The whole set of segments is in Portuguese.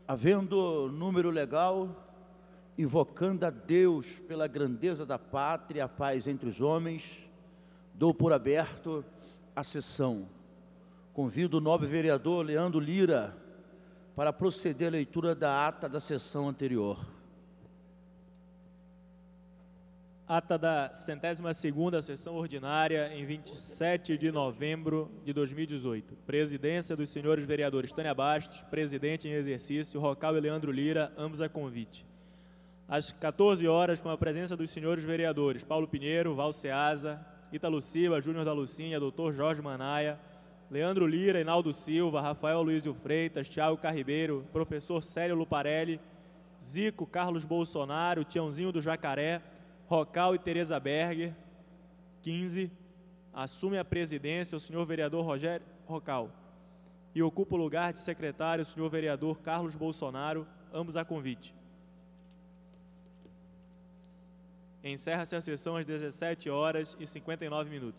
Havendo número legal, invocando a Deus pela grandeza da pátria e a paz entre os homens, dou por aberto a sessão. Convido o nobre vereador Leandro Lira para proceder à leitura da ata da sessão anterior. Ata da 102ª sessão ordinária, em 27 de novembro de 2018. Presidência dos senhores vereadores Tânia Bastos, presidente em exercício, Rocal e Leandro Lira, ambos a convite. Às 14 horas, com a presença dos senhores vereadores Paulo Pinheiro, Val Ceasa, Ítalo Silva, Júnior da Lucinha, Dr. Jorge Manaia, Leandro Lira, Hinaldo Silva, Rafael Luizio Freitas, Thiago Carribeiro, professor Célio Luparelli, Zico, Carlos Bolsonaro, Tiãozinho do Jacaré, Rocal e Tereza Berger. 15. Assume a presidência o senhor vereador Rogério Rocal e ocupa o lugar de secretário o senhor vereador Carlos Bolsonaro, ambos a convite. Encerra-se a sessão às 17h59.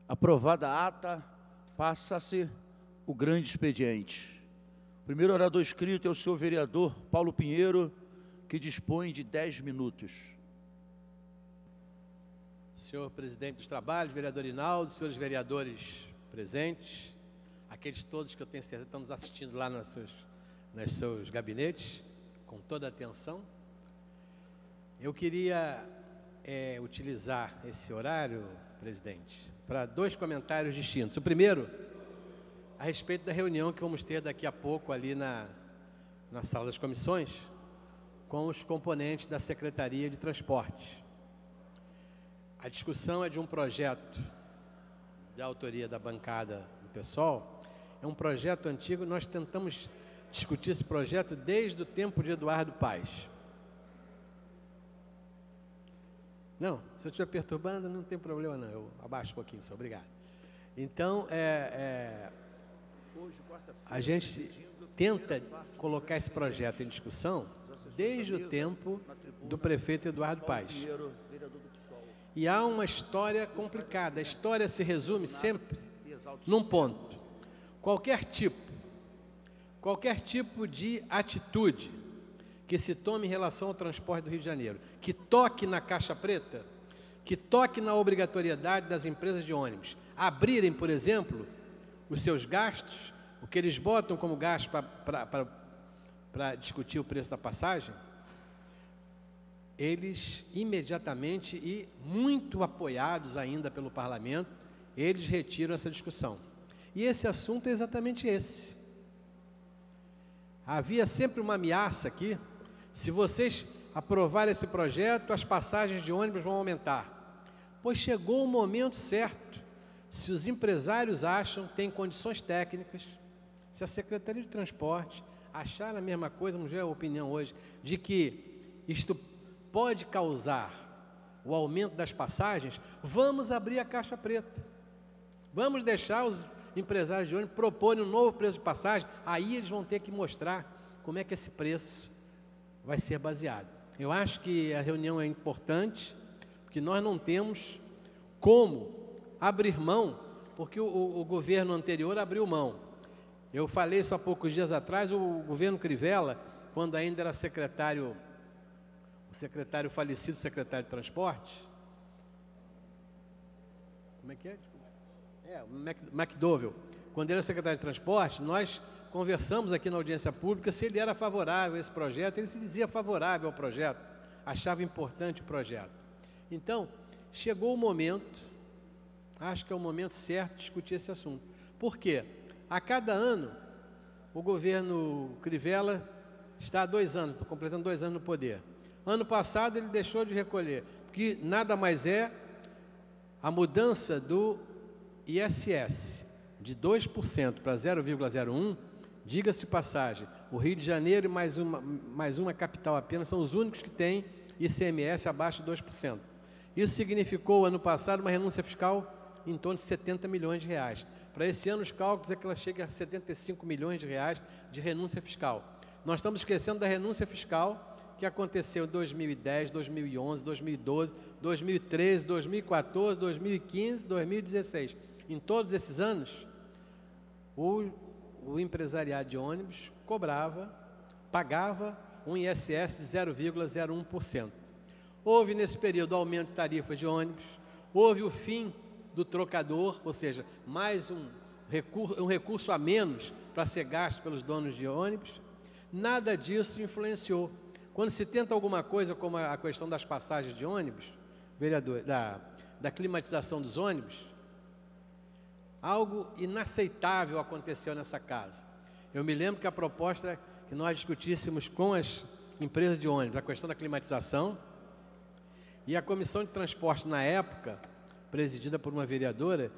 Aprovada a ata, passa-se o grande expediente. O primeiro orador inscrito é o senhor vereador Paulo Pinheiro, que dispõe de 10 minutos. Senhor presidente dos trabalhos, vereador Hinaldo, senhores vereadores presentes, aqueles todos que eu tenho certeza estão nos assistindo lá nos seus gabinetes, com toda a atenção. Eu queria utilizar esse horário, presidente, para 2 comentários distintos. O primeiro, a respeito da reunião que vamos ter daqui a pouco ali na sala das comissões, com os componentes da Secretaria de Transportes. A discussão é de um projeto de autoria da bancada do PSOL. É um projeto antigo, nós tentamos discutir esse projeto desde o tempo de Eduardo Paes. Não, se eu estiver perturbando, não tem problema não, eu abaixo um pouquinho só, obrigado. Então, a gente tenta colocar esse projeto em discussão desde o tempo do prefeito Eduardo Paes. E há uma história complicada. A história se resume sempre num ponto. Qualquer tipo de atitude que se tome em relação ao transporte do Rio de Janeiro, que toque na caixa preta, que toque na obrigatoriedade das empresas de ônibus abrirem, por exemplo, os seus gastos, o que eles botam como gasto para discutir o preço da passagem, eles imediatamente e muito apoiados ainda pelo parlamento, eles retiram essa discussão. E esse assunto é exatamente esse. Havia sempre uma ameaça aqui: se vocês aprovarem esse projeto, as passagens de ônibus vão aumentar. Pois chegou o momento certo. Se os empresários acham que têm condições técnicas, se a Secretaria de Transporte achar a mesma coisa, vamos ver a opinião hoje, de que isto pode causar o aumento das passagens, vamos abrir a caixa preta. Vamos deixar os empresários de ônibus proporem um novo preço de passagem, aí eles vão ter que mostrar como é que esse preço vai ser baseado. Eu acho que a reunião é importante, porque nós não temos como abrir mão, porque o governo anterior abriu mão. Eu falei isso há poucos dias atrás, o governo Crivella, quando ainda era secretário, o falecido secretário de Transporte, como é que é? O McDowell, quando ele era secretário de Transporte, nós conversamos aqui na audiência pública se ele era favorável a esse projeto. Ele se dizia favorável ao projeto, achava importante o projeto. Então, chegou o momento, acho que é o momento certo de discutir esse assunto. Por quê? A cada ano, o governo Crivella está há 2 anos, estou completando 2 anos no poder. Ano passado ele deixou de recolher, porque nada mais é a mudança do ISS de 2% para 0,01%, diga-se de passagem, o Rio de Janeiro e mais uma capital apenas são os únicos que têm ICMS abaixo de 2%. Isso significou, ano passado, uma renúncia fiscal em torno de 70 milhões de reais. Para esse ano, os cálculos é que ela chega a 75 milhões de reais de renúncia fiscal. Nós estamos esquecendo da renúncia fiscal que aconteceu em 2010, 2011, 2012, 2013, 2014, 2015, 2016. Em todos esses anos, o o empresariado de ônibus pagava um ISS de 0,01%. Houve nesse período aumento de tarifas de ônibus, houve o fim do trocador, ou seja, mais um recurso a menos para ser gasto pelos donos de ônibus. Nada disso influenciou. Quando se tenta alguma coisa, como a questão das passagens de ônibus, vereador, da climatização dos ônibus, algo inaceitável aconteceu nessa casa. Eu me lembro que a proposta era que nós discutíssemos com as empresas de ônibus a questão da climatização, e a comissão de transporte na época, presidida por uma vereadora,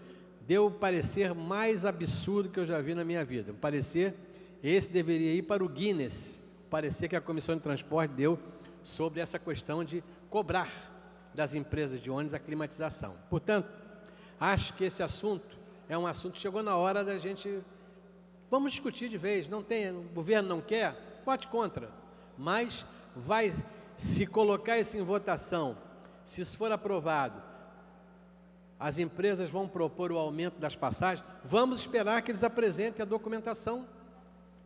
deu o parecer mais absurdo que eu já vi na minha vida. O parecer, esse deveria ir para o Guinness, o parecer que a comissão de transporte deu sobre essa questão de cobrar das empresas de ônibus a climatização. Portanto, acho que esse assunto é um assunto que chegou na hora da gente... Vamos discutir de vez, o governo não quer, vote contra, mas vai se colocar isso em votação, se isso for aprovado, as empresas vão propor o aumento das passagens, vamos esperar que eles apresentem a documentação,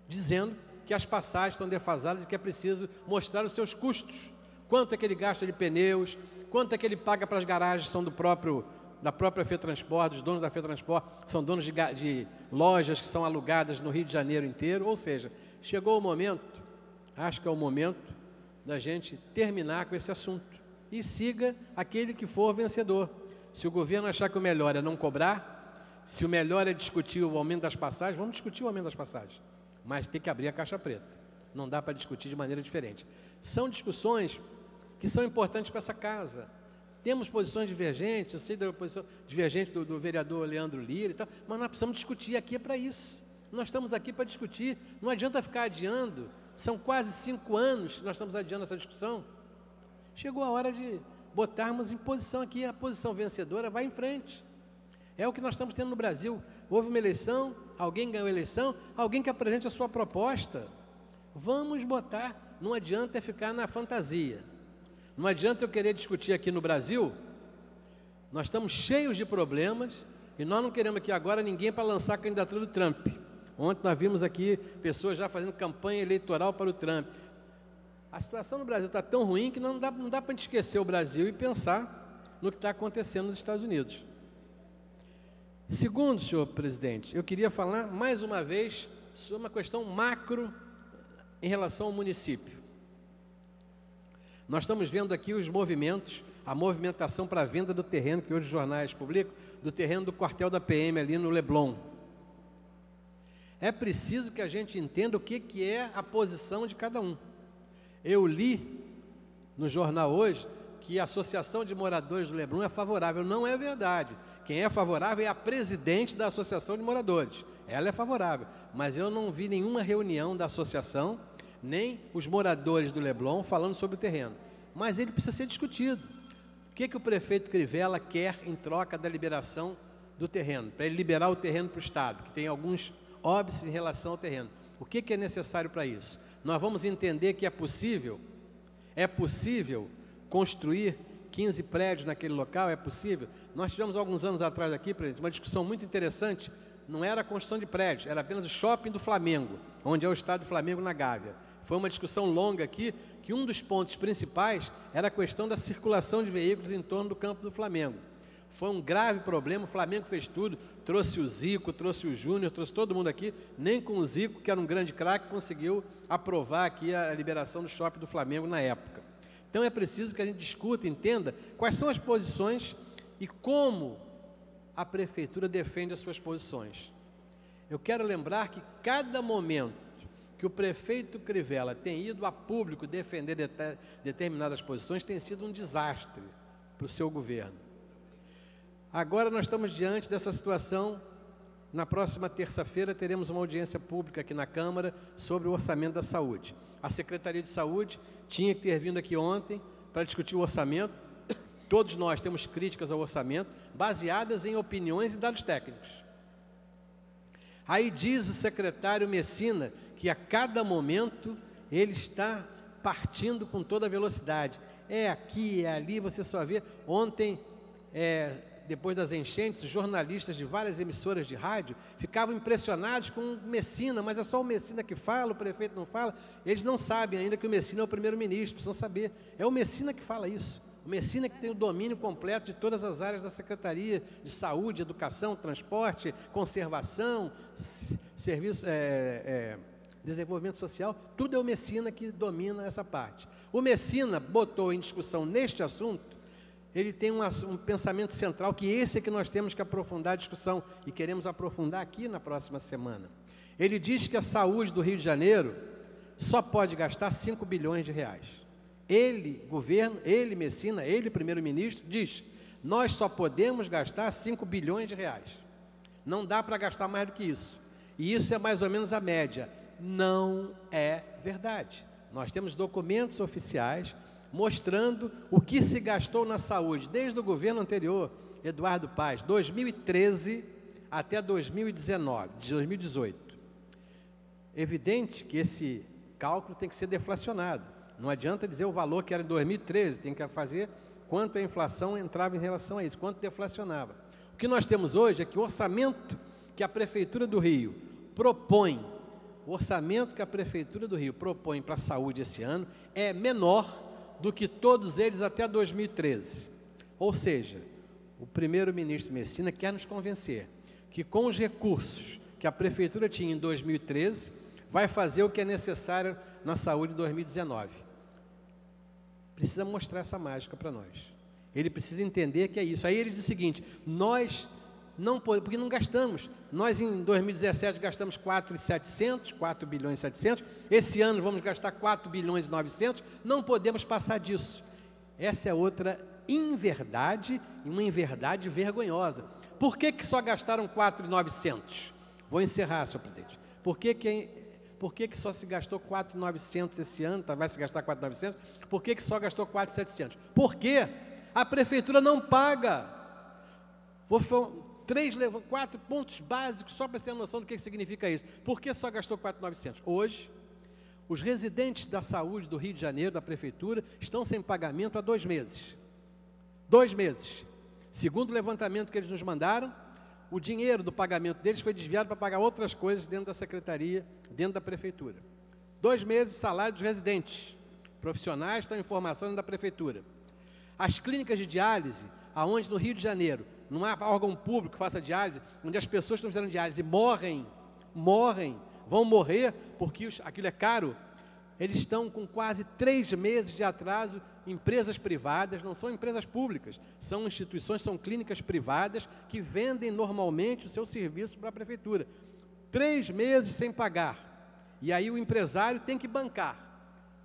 dizendo que as passagens estão defasadas e que é preciso mostrar os seus custos, quanto é que ele gasta de pneus, quanto é que ele paga para as garagens que são da própria FETransport, dos donos da FETransport, são donos de lojas que são alugadas no Rio de Janeiro inteiro. Ou seja, chegou o momento, acho que é o momento da gente terminar com esse assunto e siga aquele que for vencedor. Se o governo achar que o melhor é não cobrar, se o melhor é discutir o aumento das passagens, vamos discutir o aumento das passagens, mas tem que abrir a caixa preta, não dá para discutir de maneira diferente. São discussões que são importantes para essa casa. Temos posições divergentes, eu sei da posição divergente do vereador Leandro Lira e tal, mas nós precisamos discutir aqui, é para isso. Nós estamos aqui para discutir, não adianta ficar adiando, são quase 5 anos que nós estamos adiando essa discussão. Chegou a hora de botarmos em posição aqui, a posição vencedora vai em frente. É o que nós estamos tendo no Brasil. Houve uma eleição, alguém ganhou a eleição, alguém que apresente a sua proposta. Vamos botar, não adianta ficar na fantasia. Não adianta eu querer discutir aqui no Brasil, nós estamos cheios de problemas e nós não queremos aqui agora ninguém para lançar a candidatura do Trump. Ontem nós vimos aqui pessoas já fazendo campanha eleitoral para o Trump. A situação no Brasil está tão ruim que não dá para a gente esquecer o Brasil e pensar no que está acontecendo nos Estados Unidos. Segundo, senhor presidente, eu queria falar mais uma vez sobre uma questão macro em relação ao município. Nós estamos vendo aqui os movimentos, a movimentação para a venda do terreno, que hoje os jornais publicam, do terreno do quartel da PM ali no Leblon. É preciso que a gente entenda o que é a posição de cada um. Eu li no jornal hoje que a Associação de Moradores do Leblon é favorável. Não é verdade. Quem é favorável é a presidente da Associação de Moradores. Ela é favorável. Mas eu não vi nenhuma reunião da associação, nem os moradores do Leblon falando sobre o terreno. Mas ele precisa ser discutido. O que o prefeito Crivella quer em troca da liberação do terreno? Para ele liberar o terreno para o Estado, que tem alguns óbices em relação ao terreno. O que é necessário para isso? Nós vamos entender que é possível construir 15 prédios naquele local, é possível. Nós tivemos alguns anos atrás aqui, presidente, uma discussão muito interessante, não era a construção de prédios, era apenas o shopping do Flamengo, onde é o estádio do Flamengo na Gávea. Foi uma discussão longa aqui, que um dos pontos principais era a questão da circulação de veículos em torno do campo do Flamengo. Foi um grave problema, o Flamengo fez tudo, trouxe o Zico, trouxe o Júnior, trouxe todo mundo aqui, nem com o Zico, que era um grande craque, conseguiu aprovar aqui a liberação do shopping do Flamengo na época. Então é preciso que a gente discuta, entenda quais são as posições e como a prefeitura defende as suas posições. Eu quero lembrar que cada momento que o prefeito Crivella tem ido a público defender determinadas posições tem sido um desastre para o seu governo. Agora nós estamos diante dessa situação. Na próxima terça-feira teremos uma audiência pública aqui na Câmara sobre o orçamento da saúde. A Secretaria de Saúde tinha que ter vindo aqui ontem para discutir o orçamento. Todos nós temos críticas ao orçamento, baseadas em opiniões e dados técnicos. Aí diz o secretário Messina que a cada momento ele está partindo com toda a velocidade. É aqui, é ali, você só vê. Ontem, depois das enchentes, os jornalistas de várias emissoras de rádio ficavam impressionados com o Messina, mas é só o Messina que fala, o prefeito não fala. Eles não sabem ainda que o Messina é o primeiro-ministro, precisam saber. É o Messina que fala isso. O Messina que tem o domínio completo de todas as áreas da Secretaria de Saúde, Educação, Transporte, Conservação, Serviço, Desenvolvimento Social, tudo é o Messina que domina essa parte. O Messina botou em discussão neste assunto, ele tem um pensamento central, que esse é que nós temos que aprofundar a discussão, e queremos aprofundar aqui na próxima semana. Ele diz que a saúde do Rio de Janeiro só pode gastar 5 bilhões de reais. Ele, governo, ele, Messina, ele, primeiro-ministro, diz, nós só podemos gastar 5 bilhões de reais. Não dá para gastar mais do que isso. E isso é mais ou menos a média. Não é verdade. Nós temos documentos oficiais mostrando o que se gastou na saúde desde o governo anterior, Eduardo Paes, 2013 até 2018. Evidente que esse cálculo tem que ser deflacionado. Não adianta dizer o valor que era em 2013, tem que fazer quanto a inflação entrava em relação a isso, quanto deflacionava. O que nós temos hoje é que o orçamento que a Prefeitura do Rio propõe, para a saúde esse ano é menor do que todos eles até 2013. Ou seja, o primeiro-ministro Messina quer nos convencer que com os recursos que a Prefeitura tinha em 2013, vai fazer o que é necessário na saúde em 2019. Precisa mostrar essa mágica para nós. Ele precisa entender que é isso. Aí ele diz o seguinte, nós não podemos, porque não gastamos. Nós em 2017 gastamos 4 bilhões e 700, esse ano vamos gastar 4 bilhões e 900, não podemos passar disso. Essa é outra inverdade, e uma inverdade vergonhosa. Por que só gastaram 4.900? Vou encerrar, senhor presidente. Por que só se gastou 4.900 esse ano, vai se gastar 4.900? Por que só gastou 4.700? Porque a Prefeitura não paga. Vou 4 pontos básicos, só para você ter a noção do que significa isso. Por que só gastou 4.900? Hoje, os residentes da saúde do Rio de Janeiro, da Prefeitura, estão sem pagamento há 2 meses. 2 meses. Segundo o levantamento que eles nos mandaram, o dinheiro do pagamento deles foi desviado para pagar outras coisas dentro da Secretaria, dentro da Prefeitura. 2 meses de salário dos residentes. Profissionais estão em formação da Prefeitura. As clínicas de diálise, aonde no Rio de Janeiro, não há órgão público que faça diálise, onde as pessoas que estão fazendo diálise vão morrer, porque aquilo é caro, eles estão com quase 3 meses de atraso. Empresas privadas, não são empresas públicas, são instituições, são clínicas privadas que vendem normalmente o seu serviço para a Prefeitura. 3 meses sem pagar. E aí o empresário tem que bancar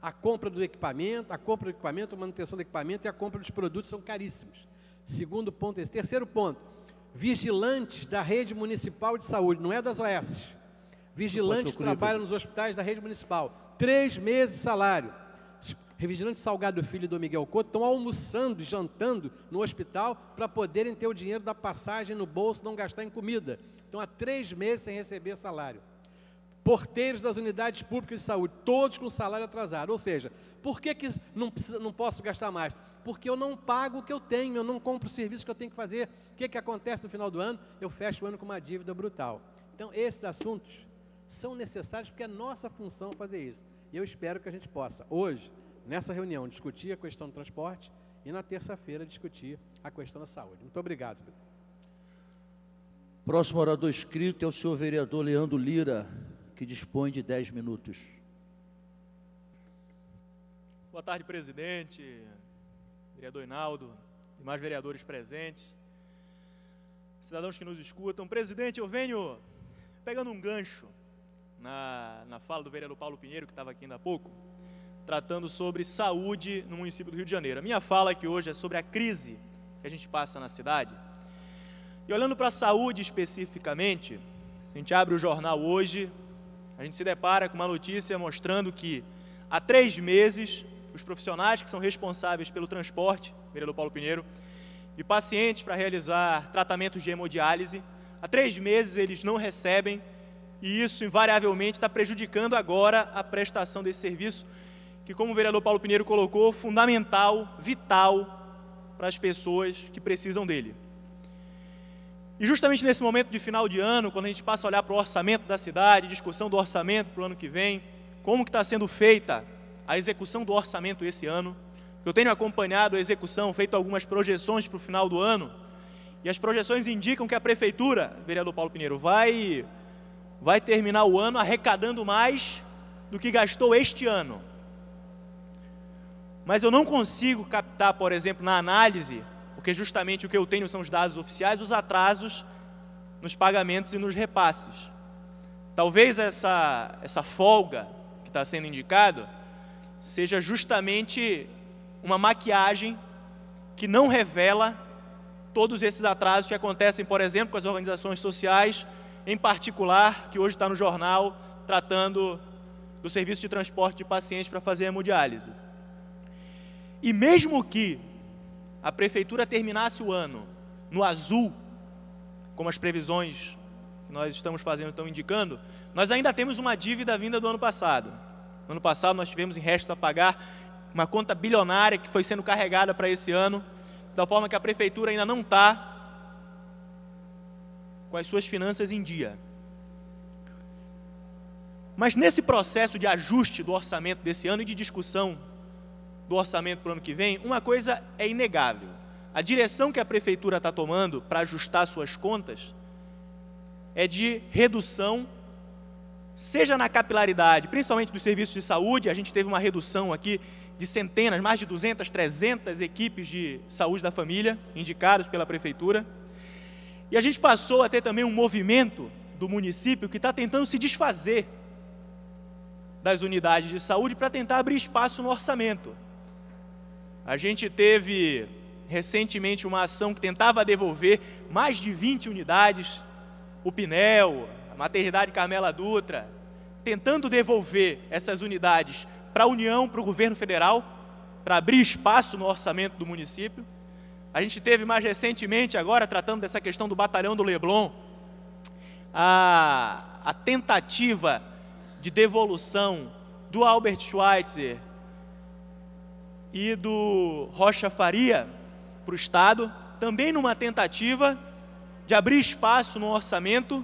a compra do equipamento, a manutenção do equipamento e a compra dos produtos são caríssimos. Segundo ponto, esse. Terceiro ponto, vigilantes da rede municipal de saúde, não é das OS, vigilantes que trabalham nos hospitais da rede municipal, 3 meses de salário. Vigilante Salgado Filho e do Miguel Couto estão almoçando e jantando no hospital para poderem ter o dinheiro da passagem no bolso, não gastar em comida. Estão há 3 meses sem receber salário. Porteiros das unidades públicas de saúde, todos com salário atrasado. Ou seja, por que não posso gastar mais? Porque eu não pago o que eu tenho, eu não compro o serviço que eu tenho que fazer. O que acontece no final do ano? Eu fecho o ano com uma dívida brutal. Então, esses assuntos são necessários porque é nossa função fazer isso. E eu espero que a gente possa, hoje, nessa reunião, discutir a questão do transporte e na terça-feira discutir a questão da saúde. Muito obrigado, senhor presidente. Próximo orador inscrito é o senhor vereador Leandro Lira, que dispõe de 10 minutos. Boa tarde, presidente, vereador Hinaldo, demais vereadores presentes, cidadãos que nos escutam. Presidente, eu venho pegando um gancho na fala do vereador Paulo Pinheiro, que estava aqui ainda há pouco, tratando sobre saúde no município do Rio de Janeiro. A minha fala aqui hoje é sobre a crise que a gente passa na cidade. E olhando para a saúde especificamente, a gente abre o jornal hoje, a gente se depara com uma notícia mostrando que há 3 meses, os profissionais que são responsáveis pelo transporte, vereador Paulo Pinheiro, de pacientes para realizar tratamentos de hemodiálise, há 3 meses eles não recebem, e isso invariavelmente está prejudicando agora a prestação desse serviço, que, como o vereador Paulo Pinheiro colocou, fundamental, vital para as pessoas que precisam dele. E justamente nesse momento de final de ano, quando a gente passa a olhar para o orçamento da cidade, discussão do orçamento para o ano que vem, como que está sendo feita a execução do orçamento esse ano. Eu tenho acompanhado a execução, feito algumas projeções para o final do ano, e as projeções indicam que a Prefeitura, vereador Paulo Pinheiro, vai terminar o ano arrecadando mais do que gastou este ano. Mas eu não consigo captar, por exemplo, na análise, porque justamente o que eu tenho são os dados oficiais, os atrasos nos pagamentos e nos repasses. Talvez essa folga que está sendo indicado seja justamente uma maquiagem que não revela todos esses atrasos que acontecem, por exemplo, com as organizações sociais, em particular, que hoje está no jornal, tratando do serviço de transporte de pacientes para fazer hemodiálise. E mesmo que a Prefeitura terminasse o ano no azul, como as previsões que nós estamos fazendo estão indicando, nós ainda temos uma dívida vinda do ano passado. No ano passado nós tivemos em resto a pagar uma conta bilionária que foi sendo carregada para esse ano, da forma que a Prefeitura ainda não está com as suas finanças em dia. Mas nesse processo de ajuste do orçamento desse ano e de discussão do orçamento para o ano que vem, uma coisa é inegável. A direção que a Prefeitura está tomando para ajustar suas contas é de redução, seja na capilaridade, principalmente dos serviços de saúde. A gente teve uma redução aqui de centenas, mais de 200, 300 equipes de saúde da família indicadas pela Prefeitura. E a gente passou a ter também um movimento do município que está tentando se desfazer das unidades de saúde para tentar abrir espaço no orçamento. A gente teve recentemente uma ação que tentava devolver mais de 20 unidades, o Pinel, a Maternidade Carmela Dutra, tentando devolver essas unidades para a União, para o governo federal, para abrir espaço no orçamento do município. A gente teve mais recentemente, agora tratando dessa questão do Batalhão do Leblon, a tentativa de devolução do Albert Schweitzer e do Rocha Faria para o Estado, também numa tentativa de abrir espaço no orçamento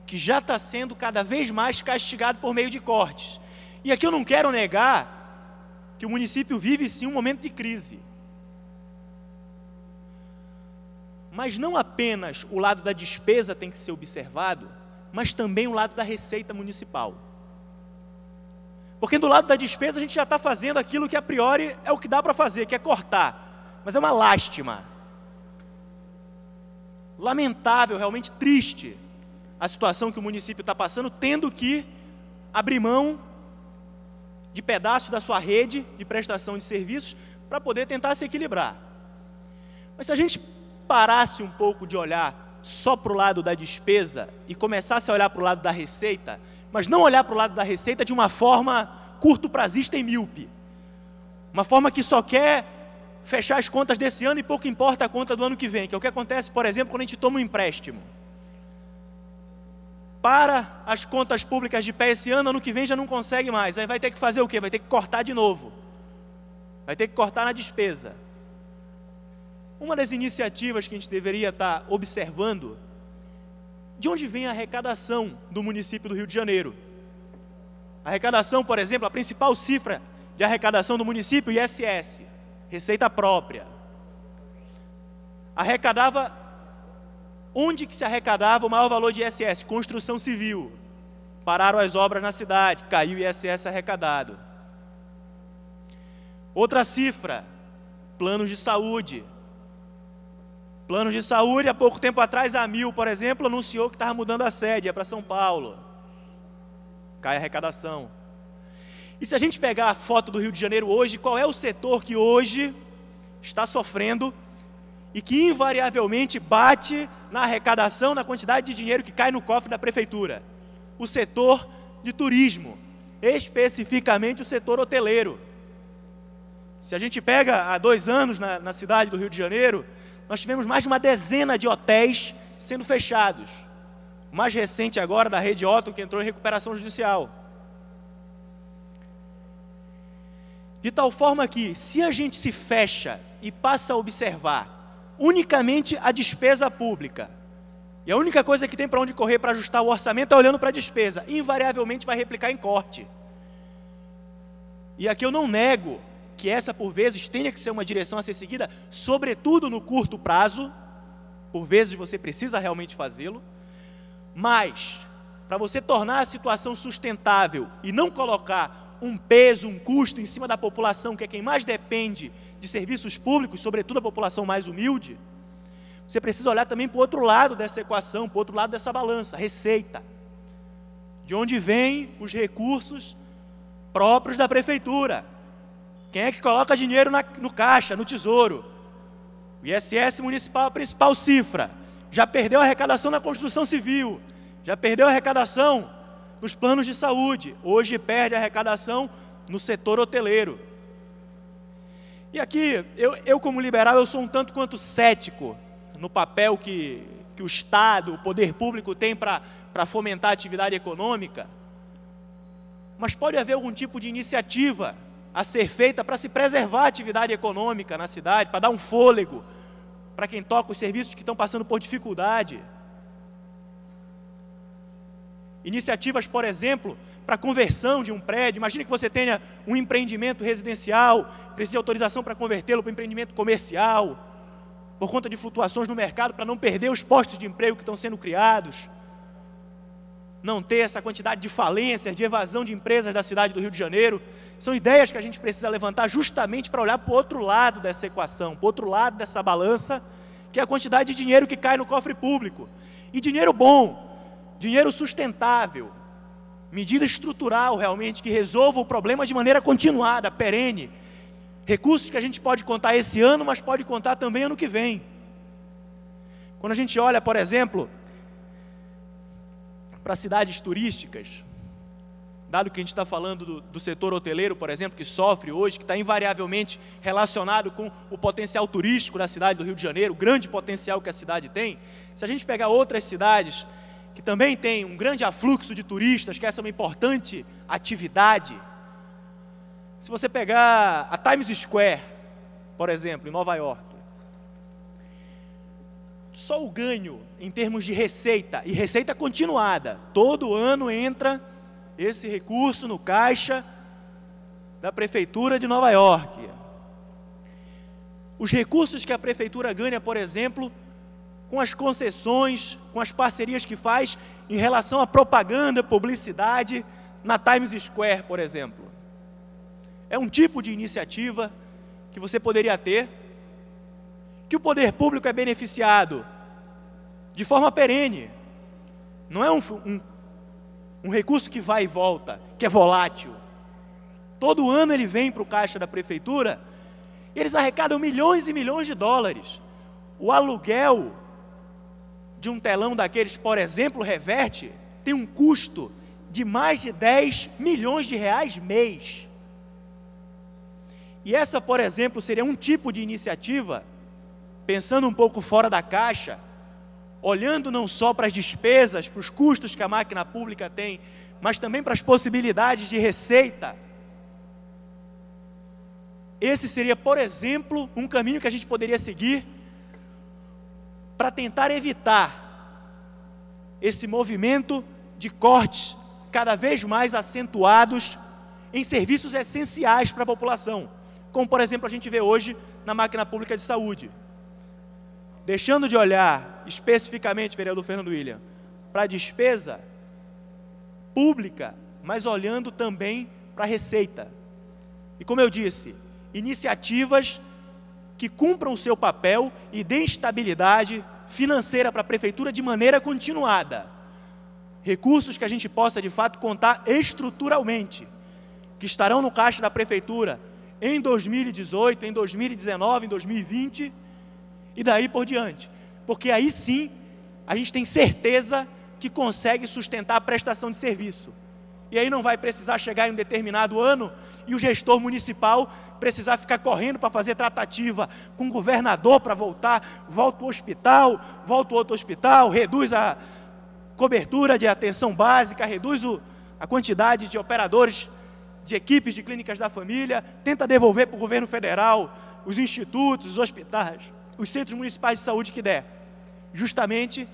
que já está sendo cada vez mais castigado por meio de cortes. E aqui eu não quero negar que o município vive sim um momento de crise. Mas não apenas o lado da despesa tem que ser observado, mas também o lado da receita municipal. Porque do lado da despesa a gente já está fazendo aquilo que a priori é o que dá para fazer, que é cortar. Mas é uma lástima. Lamentável, realmente triste, a situação que o município está passando, tendo que abrir mão de pedaços da sua rede de prestação de serviços para poder tentar se equilibrar. Mas se a gente parasse um pouco de olhar só para o lado da despesa e começasse a olhar para o lado da receita, mas não olhar para o lado da receita de uma forma curto-prazista e míope, uma forma que só quer fechar as contas desse ano e pouco importa a conta do ano que vem, que é o que acontece, por exemplo, quando a gente toma um empréstimo. Para as contas públicas de pé esse ano que vem já não consegue mais, aí vai ter que fazer o quê? Vai ter que cortar de novo, vai ter que cortar na despesa. Uma das iniciativas que a gente deveria estar observando, de onde vem a arrecadação do município do Rio de Janeiro. A arrecadação, por exemplo, a principal cifra de arrecadação do município, ISS, receita própria. Arrecadava, onde que se arrecadava o maior valor de ISS? Construção civil. Pararam as obras na cidade, caiu o ISS arrecadado. Outra cifra, planos de saúde. Planos de saúde, há pouco tempo atrás, a AMIL, por exemplo, anunciou que estava mudando a sede, é para São Paulo. Cai a arrecadação. E se a gente pegar a foto do Rio de Janeiro hoje, qual é o setor que hoje está sofrendo e que invariavelmente bate na arrecadação, na quantidade de dinheiro que cai no cofre da prefeitura? O setor de turismo, especificamente o setor hoteleiro. Se a gente pega há 2 anos na cidade do Rio de Janeiro, nós tivemos mais de uma dezena de hotéis sendo fechados. O mais recente agora da Rede Otto, que entrou em recuperação judicial. De tal forma que, se a gente se fecha e passa a observar unicamente a despesa pública, E a única coisa que tem para onde correr para ajustar o orçamento é olhando para a despesa. Invariavelmente vai replicar em corte. E aqui eu não nego que essa, por vezes, tenha que ser uma direção a ser seguida, sobretudo no curto prazo. Por vezes você precisa realmente fazê-lo. Mas, para você tornar a situação sustentável e não colocar um peso, um custo em cima da população, que é quem mais depende de serviços públicos, sobretudo a população mais humilde, você precisa olhar também para o outro lado dessa equação, para o outro lado dessa balança, receita. De onde vêm os recursos próprios da prefeitura? Quem é que coloca dinheiro no caixa, no tesouro? O ISS municipal, a principal cifra. Já perdeu a arrecadação na construção civil, já perdeu a arrecadação nos planos de saúde, hoje perde a arrecadação no setor hoteleiro. E aqui, eu como liberal, eu sou um tanto quanto cético no papel que o Estado, o poder público tem para fomentar a atividade econômica, mas pode haver algum tipo de iniciativa a ser feita para se preservar a atividade econômica na cidade, para dar um fôlego para quem toca os serviços que estão passando por dificuldade. Iniciativas, por exemplo, para conversão de um prédio. Imagine que você tenha um empreendimento residencial, precisa de autorização para convertê-lo para um empreendimento comercial, por conta de flutuações no mercado, para não perder os postos de emprego que estão sendo criados, não ter essa quantidade de falências, de evasão de empresas da cidade do Rio de Janeiro. São ideias que a gente precisa levantar justamente para olhar para o outro lado dessa equação, para o outro lado dessa balança, que é a quantidade de dinheiro que cai no cofre público. E dinheiro bom, dinheiro sustentável, medida estrutural realmente, que resolva o problema de maneira continuada, perene. Recursos que a gente pode contar esse ano, mas pode contar também ano que vem. Quando a gente olha, por exemplo, para cidades turísticas, dado que a gente está falando do setor hoteleiro, por exemplo, que sofre hoje, que está invariavelmente relacionado com o potencial turístico da cidade do Rio de Janeiro, o grande potencial que a cidade tem. Se a gente pegar outras cidades que também têm um grande afluxo de turistas, que essa é uma importante atividade, se você pegar a Times Square, por exemplo, em Nova York, só o ganho em termos de receita, e receita continuada, todo ano entra esse recurso no caixa da Prefeitura de Nova York. Os recursos que a Prefeitura ganha, por exemplo, com as concessões, com as parcerias que faz em relação à propaganda, publicidade na Times Square, por exemplo. É um tipo de iniciativa que você poderia ter, que o poder público é beneficiado de forma perene. Não é um recurso que vai e volta, que é volátil. Todo ano ele vem para o caixa da prefeitura, eles arrecadam milhões e milhões de dólares. O aluguel de um telão daqueles, por exemplo, reverte, tem um custo de mais de 10 milhões de reais mês. E essa, por exemplo, seria um tipo de iniciativa, pensando um pouco fora da caixa, olhando não só para as despesas, para os custos que a máquina pública tem, mas também para as possibilidades de receita. Esse seria, por exemplo, um caminho que a gente poderia seguir para tentar evitar esse movimento de cortes cada vez mais acentuados em serviços essenciais para a população, como, por exemplo, a gente vê hoje na máquina pública de saúde. Deixando de olhar especificamente, vereador Fernando William, para a despesa pública, mas olhando também para a receita. E como eu disse, iniciativas que cumpram o seu papel e deem estabilidade financeira para a prefeitura de maneira continuada. Recursos que a gente possa, de fato, contar estruturalmente, que estarão no caixa da prefeitura em 2018, em 2019, em 2020 e daí por diante. Porque aí sim, a gente tem certeza que consegue sustentar a prestação de serviço. E aí não vai precisar chegar em um determinado ano e o gestor municipal precisar ficar correndo para fazer tratativa com o governador para volta o hospital, volta o outro hospital, reduz a cobertura de atenção básica, reduz a quantidade de operadores de equipes de clínicas da família, tenta devolver para o governo federal os institutos, os hospitais, os centros municipais de saúde que der. Justamente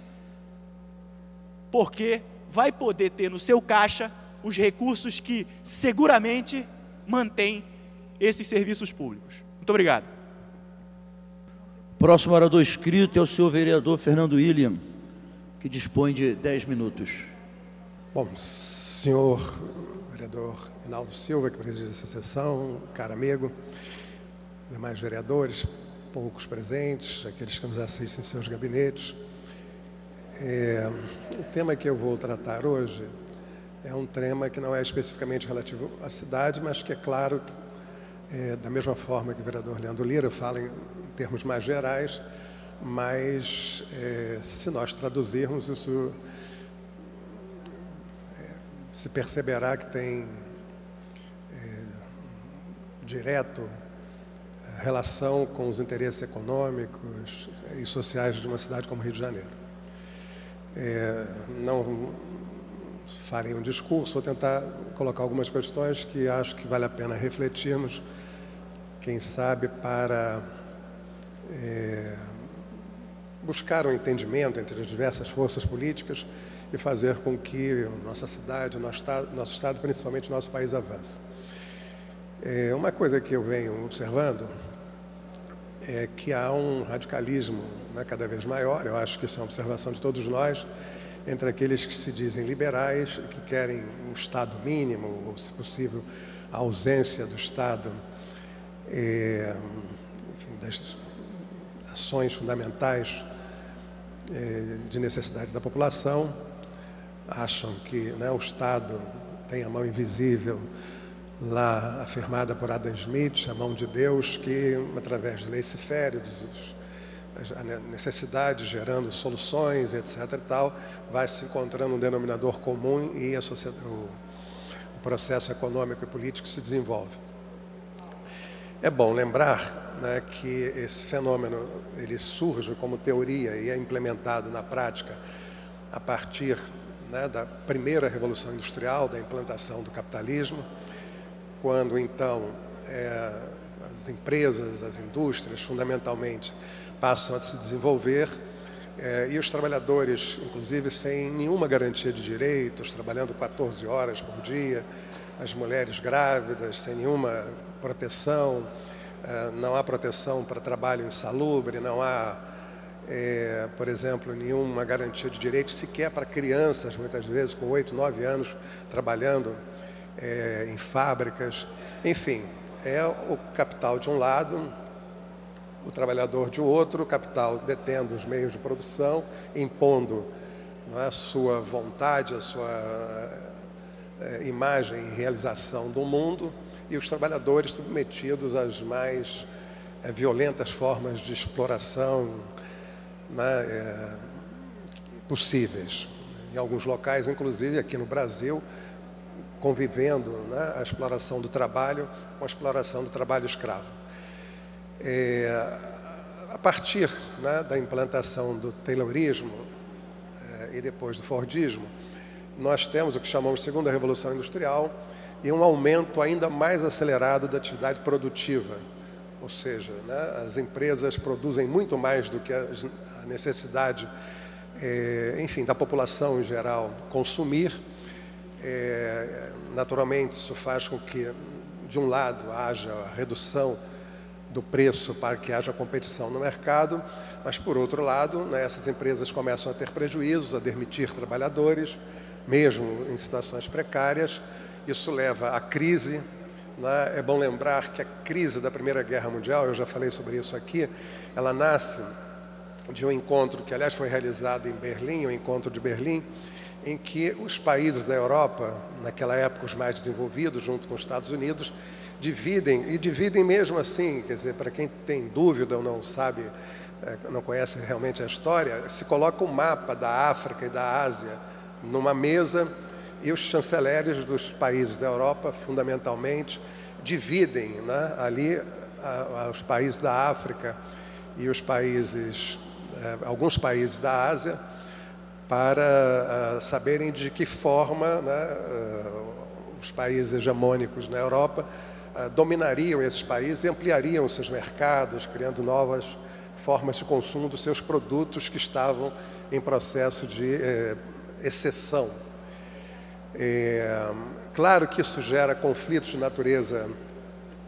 porque vai poder ter no seu caixa os recursos que seguramente mantêm esses serviços públicos. Muito obrigado. Próximo orador inscrito é o senhor vereador Fernando William, que dispõe de 10 minutos. Bom, senhor vereador Rinaldo Silva, que preside essa sessão, caro amigo, demais vereadores, poucos presentes, aqueles que nos assistem em seus gabinetes. O tema que eu vou tratar hoje é um tema que não é especificamente relativo à cidade, mas que é claro, da mesma forma que o vereador Leandro Lira fala em termos mais gerais, mas se nós traduzirmos isso, se perceberá que tem direto relação com os interesses econômicos e sociais de uma cidade como Rio de Janeiro. Não farei um discurso, vou tentar colocar algumas questões que acho que vale a pena refletirmos, quem sabe para buscar um entendimento entre as diversas forças políticas e fazer com que nossa cidade, nosso estado, principalmente o nosso país, avance. Uma coisa que eu venho observando é que há um radicalismo, né, cada vez maior, eu acho que isso é uma observação de todos nós, entre aqueles que se dizem liberais, que querem um Estado mínimo, ou, se possível, a ausência do Estado, enfim, das ações fundamentais de necessidade da população, acham que, né, o Estado tem a mão invisível lá afirmada por Adam Smith, a mão de Deus, que através de leis se fere a necessidade, gerando soluções, etc. e tal, vai se encontrando um denominador comum e o processo econômico e político se desenvolve. É bom lembrar, né, que esse fenômeno ele surge como teoria e é implementado na prática a partir, né, da primeira Revolução Industrial, da implantação do capitalismo, quando então as empresas, as indústrias, fundamentalmente, passam a se desenvolver e os trabalhadores, inclusive sem nenhuma garantia de direitos, trabalhando 14 horas por dia, as mulheres grávidas sem nenhuma proteção, não há proteção para trabalho insalubre, não há, por exemplo, nenhuma garantia de direitos sequer para crianças, muitas vezes com 8, 9 anos, trabalhando em fábricas. Enfim, é o capital de um lado, o trabalhador de outro, o capital detendo os meios de produção, impondo, não é, a sua vontade, a sua imagem e realização do mundo, e os trabalhadores submetidos às mais violentas formas de exploração, né, possíveis. Em alguns locais, inclusive aqui no Brasil, convivendo, né, a exploração do trabalho com a exploração do trabalho escravo. A partir, né, da implantação do Taylorismo e depois do Fordismo, nós temos o que chamamos de Segunda Revolução Industrial e um aumento ainda mais acelerado da atividade produtiva. Ou seja, né, as empresas produzem muito mais do que a necessidade, enfim, da população em geral consumir. Naturalmente, isso faz com que, de um lado, haja a redução do preço para que haja competição no mercado, mas, por outro lado, né, essas empresas começam a ter prejuízos, a demitir trabalhadores, mesmo em situações precárias. Isso leva à crise, né? É bom lembrar que a crise da Primeira Guerra Mundial, eu já falei sobre isso aqui, ela nasce de um encontro que, aliás, foi realizado em Berlim, o Encontro de Berlim, em que os países da Europa, naquela época os mais desenvolvidos, junto com os Estados Unidos, dividem mesmo assim, quer dizer, para quem tem dúvida ou não sabe, não conhece realmente a história, se coloca um mapa da África e da Ásia numa mesa e os chanceleres dos países da Europa, fundamentalmente, dividem, né, ali os países da África e os países, alguns países da Ásia, para saberem de que forma, né, os países hegemônicos na Europa dominariam esses países e ampliariam os seus mercados, criando novas formas de consumo dos seus produtos que estavam em processo de exceção. Claro que isso gera conflitos de natureza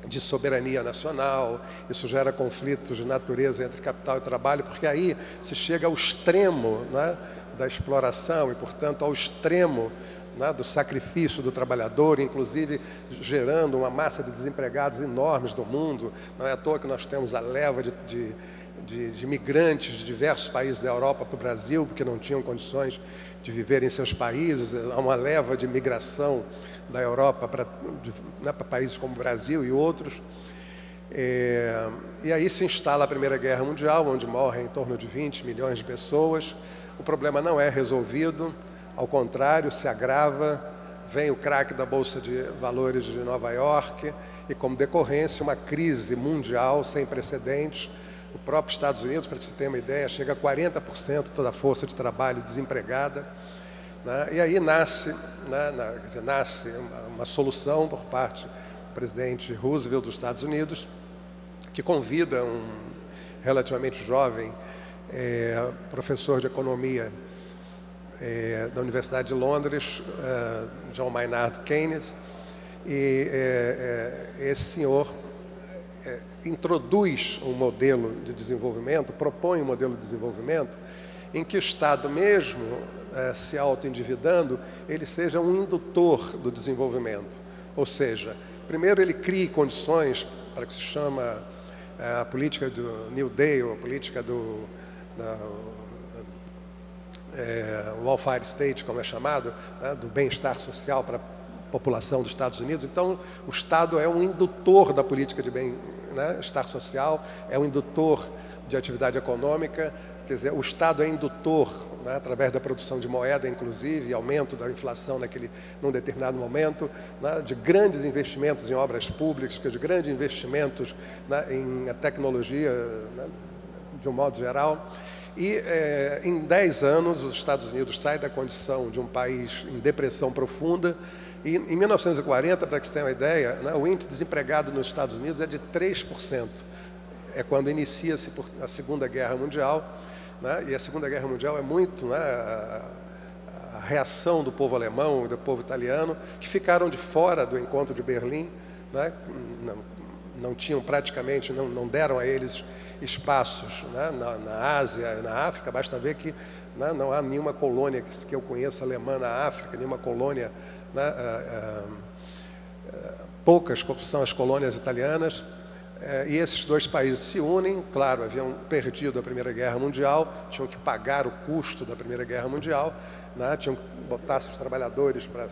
de soberania nacional, isso gera conflitos de natureza entre capital e trabalho, porque aí se chega ao extremo, né, da exploração e, portanto, ao extremo, né, do sacrifício do trabalhador, inclusive gerando uma massa de desempregados enormes no mundo. Não é à toa que nós temos a leva de imigrantes de diversos países da Europa para o Brasil, porque não tinham condições de viver em seus países. Há uma leva de migração da Europa para países como o Brasil e outros. E aí se instala a Primeira Guerra Mundial, onde morrem em torno de 20 milhões de pessoas. O problema não é resolvido, ao contrário, se agrava. Vem o craque da Bolsa de Valores de Nova York e, como decorrência, uma crise mundial sem precedentes. O próprio Estados Unidos, para que você tenha uma ideia, chega a 40% toda a força de trabalho desempregada, né? E aí nasce uma solução por parte do presidente Roosevelt dos Estados Unidos, que convida um relativamente jovem professor de economia da Universidade de Londres, John Maynard Keynes, e esse senhor introduz um modelo de desenvolvimento, propõe um modelo de desenvolvimento em que o Estado, mesmo se auto-endividando, ele seja um indutor do desenvolvimento. Ou seja, primeiro ele crie condições para o que se chama a política do New Deal, a política do welfare state, como é chamado, né, do bem-estar social para a população dos Estados Unidos. Então, o Estado é um indutor da política de bem-estar social, é um indutor de atividade econômica. Quer dizer, o Estado é indutor, né, através da produção de moeda, inclusive, e aumento da inflação num determinado momento, né, de grandes investimentos em obras públicas, de grandes investimentos, né, em tecnologia, né, de um modo geral. E em 10 anos, os Estados Unidos saem da condição de um país em depressão profunda. E em 1940, para que você tenha uma ideia, né, o índice de desempregado nos Estados Unidos é de 3%. É quando inicia-se a Segunda Guerra Mundial, né, e a Segunda Guerra Mundial é muito, né, a reação do povo alemão e do povo italiano, que ficaram de fora do encontro de Berlim, né, não tinham praticamente, não deram a eles espaços, né, na Ásia e na África. Basta ver que, né, não há nenhuma colônia que eu conheça alemã na África, nenhuma colônia, né, poucas são as colônias italianas. E esses dois países se unem. Claro, haviam perdido a Primeira Guerra Mundial, tinham que pagar o custo da Primeira Guerra Mundial, né, tinham que botar seus trabalhadores para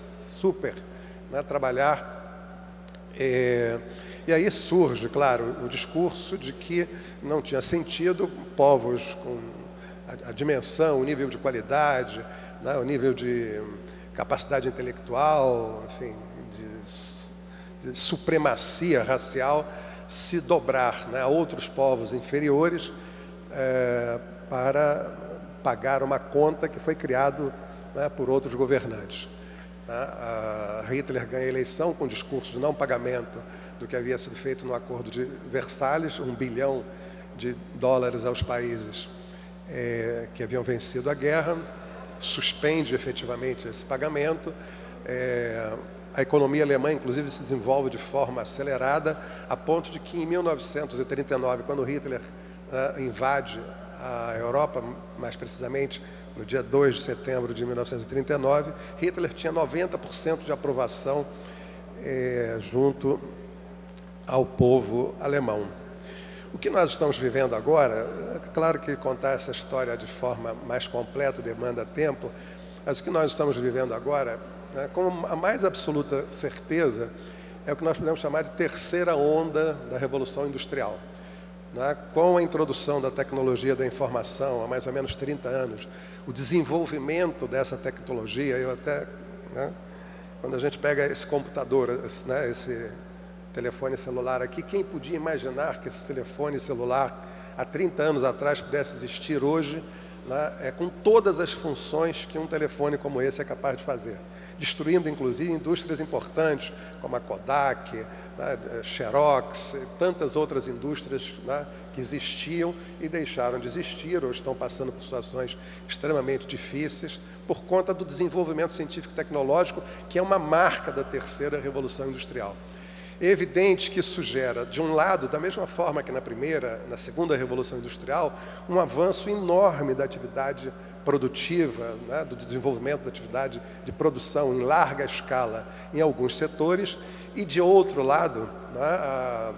né, trabalhar. E aí surge, claro, o discurso de que não tinha sentido povos com a dimensão, o nível de qualidade, né, o nível de capacidade intelectual, enfim, de supremacia racial, se dobrar, né, a outros povos inferiores para pagar uma conta que foi criado, né, por outros governantes. Hitler ganha a eleição com o discurso de não pagamento do que havia sido feito no Acordo de Versalhes, $1 bilhão aos países que haviam vencido a guerra, suspende efetivamente esse pagamento. A economia alemã, inclusive, se desenvolve de forma acelerada, a ponto de que, em 1939, quando Hitler invade a Europa, mais precisamente no dia 2 de setembro de 1939, Hitler tinha 90% de aprovação junto ao povo alemão. O que nós estamos vivendo agora, é claro que contar essa história de forma mais completa demanda tempo, mas o que nós estamos vivendo agora, né, com a mais absoluta certeza, é o que nós podemos chamar de terceira onda da Revolução Industrial. Né, com a introdução da tecnologia da informação há mais ou menos 30 anos, o desenvolvimento dessa tecnologia, né, quando a gente pega esse computador, esse telefone celular aqui, quem podia imaginar que esse telefone celular há 30 anos atrás pudesse existir hoje, né, com todas as funções que um telefone como esse é capaz de fazer, destruindo inclusive indústrias importantes como a Kodak, né, Xerox, e tantas outras indústrias, né, que existiam e deixaram de existir, ou estão passando por situações extremamente difíceis, por conta do desenvolvimento científico e tecnológico, que é uma marca da terceira revolução industrial. É evidente que isso gera, de um lado, da mesma forma que na segunda revolução industrial, um avanço enorme da atividade produtiva, né, do desenvolvimento da atividade de produção em larga escala em alguns setores, e de outro lado, né,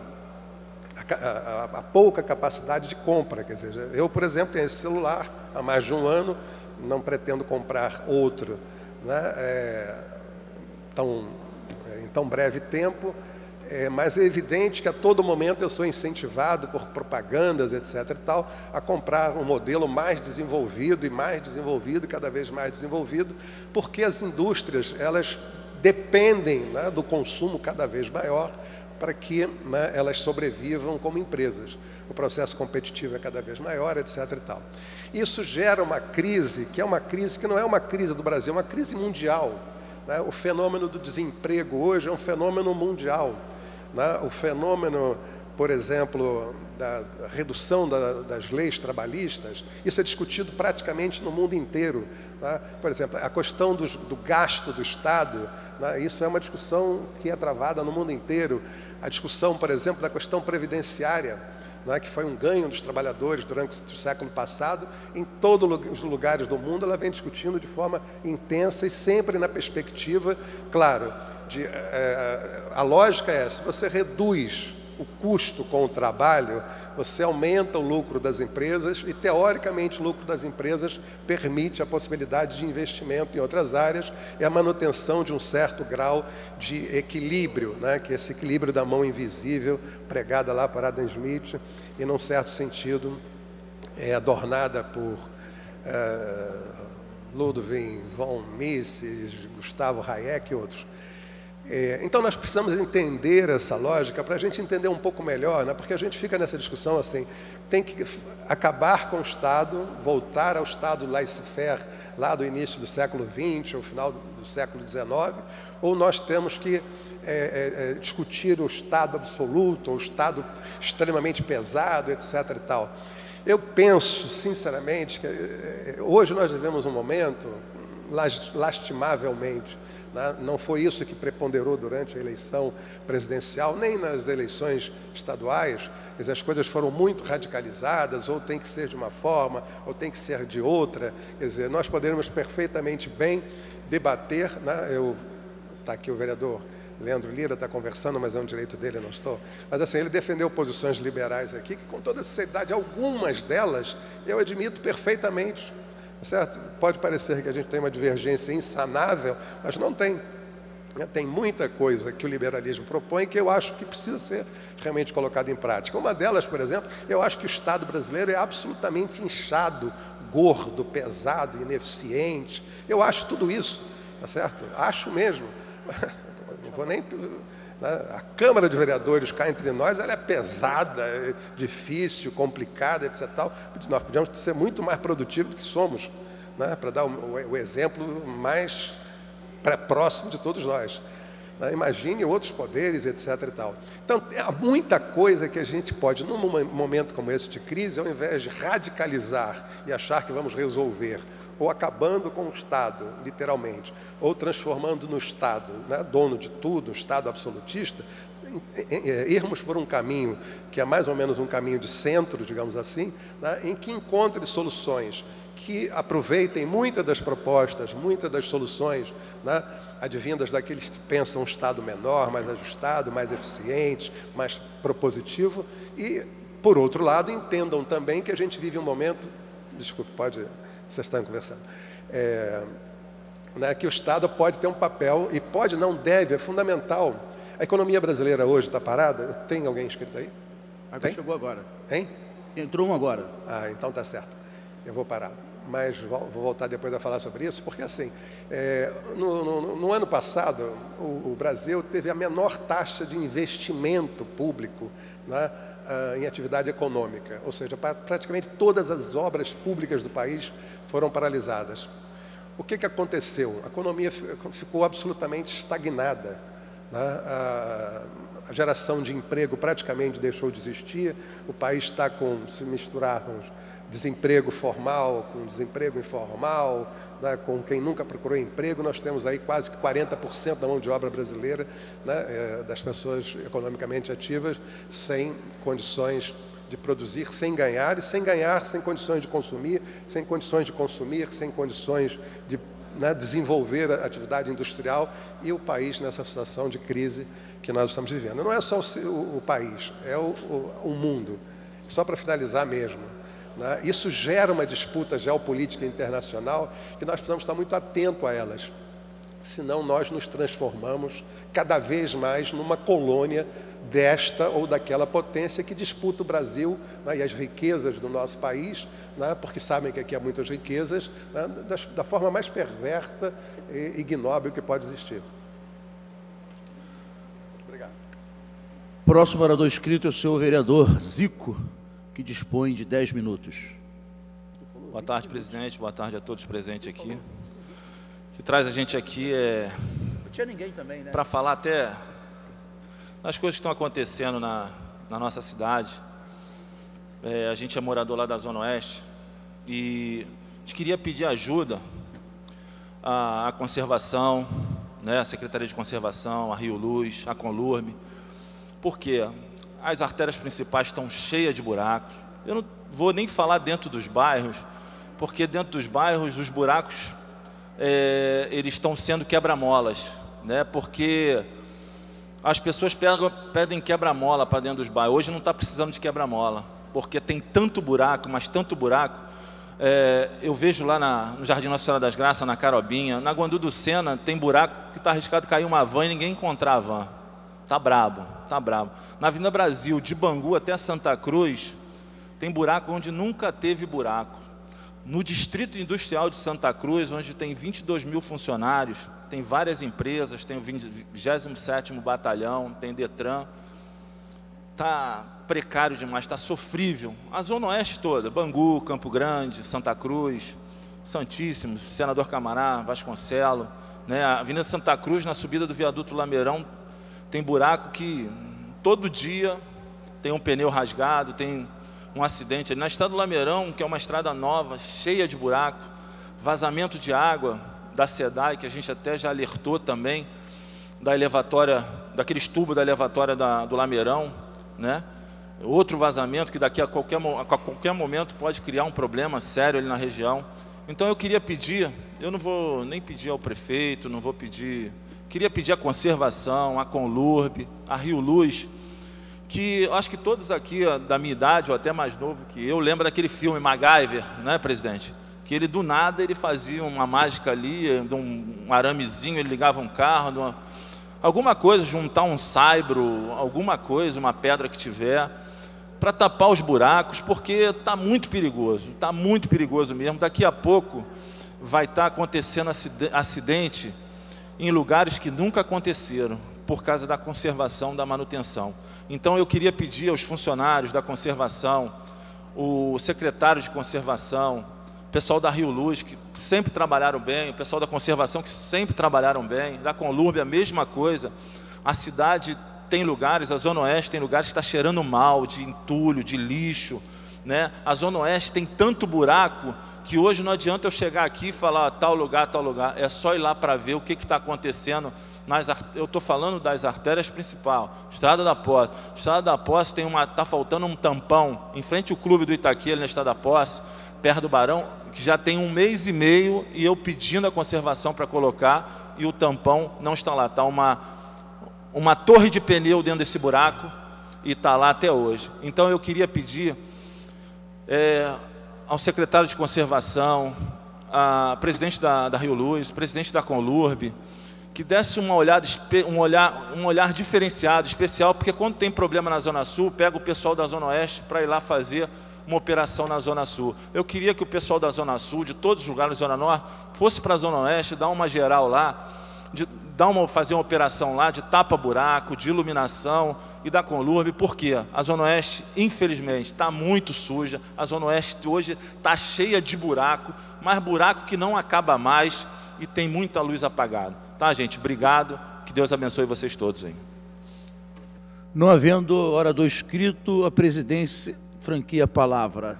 a pouca capacidade de compra. Quer dizer, eu, por exemplo, tenho esse celular há mais de um ano, não pretendo comprar outro, né, em tão breve tempo, mas é evidente que a todo momento eu sou incentivado por propagandas, etc. e tal, a comprar um modelo mais desenvolvido, cada vez mais desenvolvido, porque as indústrias, elas dependem, né, do consumo cada vez maior para que, né, elas sobrevivam como empresas. O processo competitivo é cada vez maior, etc. e tal. Isso gera uma crise, que não é uma crise do Brasil, é uma crise mundial, né? O fenômeno do desemprego hoje é um fenômeno mundial, né? O fenômeno, por exemplo, da redução das leis trabalhistas, isso é discutido praticamente no mundo inteiro, né? Por exemplo, a questão do gasto do Estado, né? Isso é uma discussão que é travada no mundo inteiro. A discussão, por exemplo, da questão previdenciária, né, que foi um ganho dos trabalhadores durante o século passado, em todos os lugares do mundo, ela vem discutindo de forma intensa e sempre na perspectiva, claro, a lógica é, se você reduz o custo com o trabalho, você aumenta o lucro das empresas e, teoricamente, o lucro das empresas permite a possibilidade de investimento em outras áreas e a manutenção de um certo grau de equilíbrio, né? Que é esse equilíbrio da mão invisível, pregada lá por Adam Smith, e, num certo sentido, é adornada por Ludwig von Mises, Gustavo Hayek e outros. Então nós precisamos entender essa lógica para a gente entender um pouco melhor, né? Porque a gente fica nessa discussão assim, tem que acabar com o Estado, voltar ao Estado laissez-faire lá do início do século XX, ou final do século XIX, ou nós temos que discutir o Estado absoluto, ou o Estado extremamente pesado, etc. e tal. Eu penso, sinceramente, que hoje nós vivemos um momento, lastimavelmente, não foi isso que preponderou durante a eleição presidencial, nem nas eleições estaduais. Quer dizer, as coisas foram muito radicalizadas, ou tem que ser de uma forma, ou tem que ser de outra. Quer dizer, nós poderíamos perfeitamente bem debater, né? Está aqui o vereador Leandro Lira, está conversando, mas é um direito dele, eu não estou. Mas assim, ele defendeu posições liberais aqui, que com toda sinceridade, algumas delas eu admito perfeitamente. Certo? Pode parecer que a gente tem uma divergência insanável, mas não tem. Tem muita coisa que o liberalismo propõe que eu acho que precisa ser realmente colocada em prática. Uma delas, por exemplo, eu acho que o Estado brasileiro é absolutamente inchado, gordo, pesado, ineficiente. Eu acho tudo isso, tá certo? Acho mesmo. Não vou nem... A Câmara de Vereadores, cá entre nós, ela é pesada, difícil, complicada, etc. Nós podíamos ser muito mais produtivos do que somos, né? Para dar o exemplo mais próximo de todos nós. Imagine outros poderes, etc. e tal. Então, há muita coisa que a gente pode, num momento como esse de crise, ao invés de radicalizar e achar que vamos resolver, ou acabando com o Estado, literalmente, ou transformando no Estado, né, dono de tudo, um Estado absolutista, irmos por um caminho que é mais ou menos um caminho de centro, digamos assim, né, em que encontre soluções que aproveitem muitas das propostas, muitas das soluções, né, advindas daqueles que pensam um Estado menor, mais ajustado, mais eficiente, mais propositivo, e, por outro lado, entendam também que a gente vive um momento... Desculpe, vocês estão conversando. Né, que o Estado pode ter um papel, e pode, não deve, é fundamental. A economia brasileira hoje está parada? Tem alguém inscrito aí? Tem? Chegou agora. Hein? Entrou um agora. Ah, então está certo. Eu vou parar. Mas vou voltar depois a falar sobre isso, porque assim, no ano passado, o Brasil teve a menor taxa de investimento público, né, em atividade econômica, ou seja, praticamente todas as obras públicas do país foram paralisadas. O que aconteceu? A economia ficou absolutamente estagnada, né? A geração de emprego praticamente deixou de existir, o país está se misturarmos desemprego formal com desemprego informal, né, com quem nunca procurou emprego, nós temos aí quase que 40% da mão de obra brasileira, né, das pessoas economicamente ativas, sem condições de produzir, sem ganhar, sem condições de consumir, sem condições de desenvolver a atividade industrial, e o país nessa situação de crise que nós estamos vivendo. Não é só o país, é o mundo. Só para finalizar mesmo, né? Isso gera uma disputa geopolítica internacional que nós precisamos estar muito atentos a elas, senão nós nos transformamos cada vez mais numa colônia desta ou daquela potência que disputa o Brasil, né, e as riquezas do nosso país, né, porque sabem que aqui há muitas riquezas, né, da forma mais perversa e ignóbil que pode existir. Obrigado. Próximo orador inscrito é o senhor vereador Zico, que dispõe de 10 minutos. Boa tarde, presidente. Boa tarde a todos presentes aqui. O que traz a gente aqui Não tinha ninguém também, né? para falar até das coisas que estão acontecendo na nossa cidade. A gente é morador lá da Zona Oeste e a gente queria pedir ajuda à conservação, né, a Secretaria de Conservação, a Rio Luz, a Conlurb, porque as artérias principais estão cheias de buracos. Eu não vou nem falar dentro dos bairros, porque dentro dos bairros os buracos eles estão sendo quebra-molas, né? Porque as pessoas pedem quebra-mola para dentro dos bairros. Hoje não está precisando de quebra-mola, porque tem tanto buraco, mas tanto buraco. Eu vejo lá no Jardim Nossa Senhora das Graças, na Carobinha, na Guandu do Sena, tem buraco que está arriscado cair uma van e ninguém encontrar a van. Tá brabo, tá brabo. Na Avenida Brasil, de Bangu até Santa Cruz, tem buraco onde nunca teve buraco. No Distrito Industrial de Santa Cruz, onde tem 22 mil funcionários, tem várias empresas, tem o 27º Batalhão, tem Detran. Está precário demais, está sofrível. A Zona Oeste toda, Bangu, Campo Grande, Santa Cruz, Santíssimo, Senador Camará, Vasconcelos, né? A Avenida Santa Cruz, na subida do Viaduto Lameirão, tem buraco que todo dia tem um pneu rasgado, tem um acidente ali. Na estrada do Lameirão, que é uma estrada nova, cheia de buraco, vazamento de água da SEDAI, que a gente até já alertou também, da elevatória, daqueles tubos da elevatória do Lameirão, né? Outro vazamento que daqui a qualquer momento pode criar um problema sério ali na região. Então eu queria pedir, eu não vou nem pedir ao prefeito, não vou pedir... Queria pedir à Conservação, à Conlurb, à Rio Luz, que acho que todos aqui da minha idade, ou até mais novo que eu, lembram daquele filme MacGyver, né, presidente? Que ele, do nada, ele fazia uma mágica ali, de um aramezinho, ele ligava um carro, alguma coisa, juntar um saibro, alguma coisa, uma pedra que tiver, para tapar os buracos, porque está muito perigoso mesmo. Daqui a pouco vai estar acontecendo acidente em lugares que nunca aconteceram, por causa da conservação, da manutenção. Então eu queria pedir aos funcionários da conservação, o secretário de conservação, o pessoal da Rio Luz, que sempre trabalharam bem, o pessoal da conservação, que sempre trabalharam bem, da Conlurb, a mesma coisa. A cidade tem lugares, a Zona Oeste tem lugares que está cheirando mal, de entulho, de lixo, né? A Zona Oeste tem tanto buraco que hoje não adianta eu chegar aqui e falar tal lugar, é só ir lá para ver o que está acontecendo. Eu estou falando das artérias principais, Estrada da Posse. Estrada da Posse está faltando um tampão, em frente ao Clube do Itaqui, ali na Estrada da Posse, perto do Barão, que já tem 1 mês e meio, e eu pedindo a conservação para colocar, e o tampão não está lá. Está uma torre de pneu dentro desse buraco, e está lá até hoje. Então eu queria pedir ao secretário de Conservação, a presidente da Rio Luz, presidente da Conlurb, que desse um olhar diferenciado, especial, porque quando tem problema na Zona Sul, pega o pessoal da Zona Oeste para ir lá fazer uma operação na Zona Sul. Eu queria que o pessoal da Zona Sul, de todos os lugares da Zona Norte, fosse para a Zona Oeste, dar uma geral lá, fazer uma operação lá de tapa-buraco, de iluminação, e da Conlurb, porque a Zona Oeste, infelizmente, está muito suja. A Zona Oeste hoje está cheia de buraco, mas buraco que não acaba mais, e tem muita luz apagada. Tá, gente? Obrigado. Que Deus abençoe vocês todos aí. Não havendo orador inscrito, a presidência franqueia a palavra.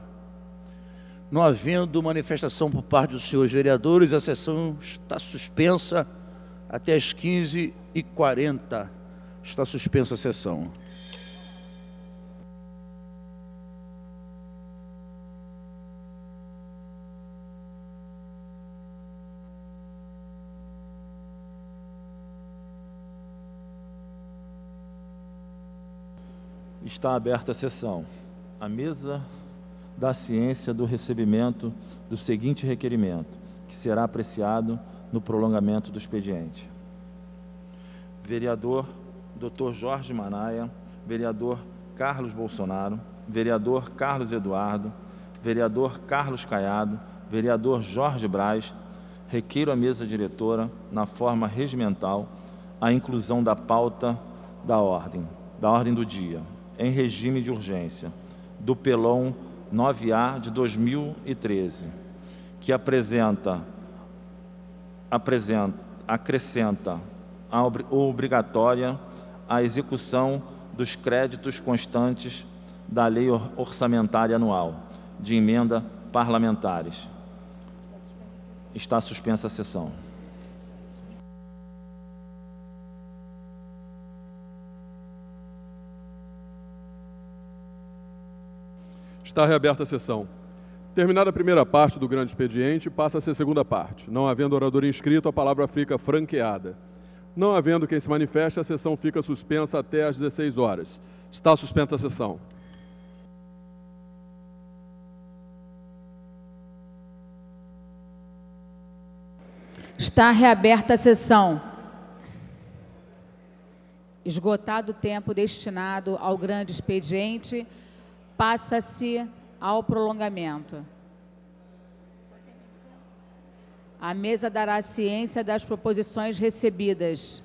Não havendo manifestação por parte dos senhores vereadores, a sessão está suspensa até as 15h40. Está suspensa a sessão. Está aberta a sessão. A mesa da ciência do recebimento do seguinte requerimento, que será apreciado no prolongamento do expediente. Vereador Dr. Jorge Manaia, vereador Carlos Bolsonaro, vereador Carlos Eduardo, vereador Carlos Caiado, vereador Jorge Braz, requeiro à mesa diretora, na forma regimental, a inclusão da pauta da ordem do dia, em regime de urgência, do Pelon 9A de 2013, que acrescenta a obrigatória a execução dos créditos constantes da Lei Orçamentária Anual de Emenda Parlamentares. Está suspensa a sessão. Está reaberta a sessão. Terminada a primeira parte do grande expediente, passa-se a segunda parte. Não havendo orador inscrito, a palavra fica franqueada. Não havendo quem se manifeste, a sessão fica suspensa até às 16 horas. Está suspensa a sessão. Está reaberta a sessão. Esgotado o tempo destinado ao grande expediente, passa-se ao prolongamento. A mesa dará ciência das proposições recebidas.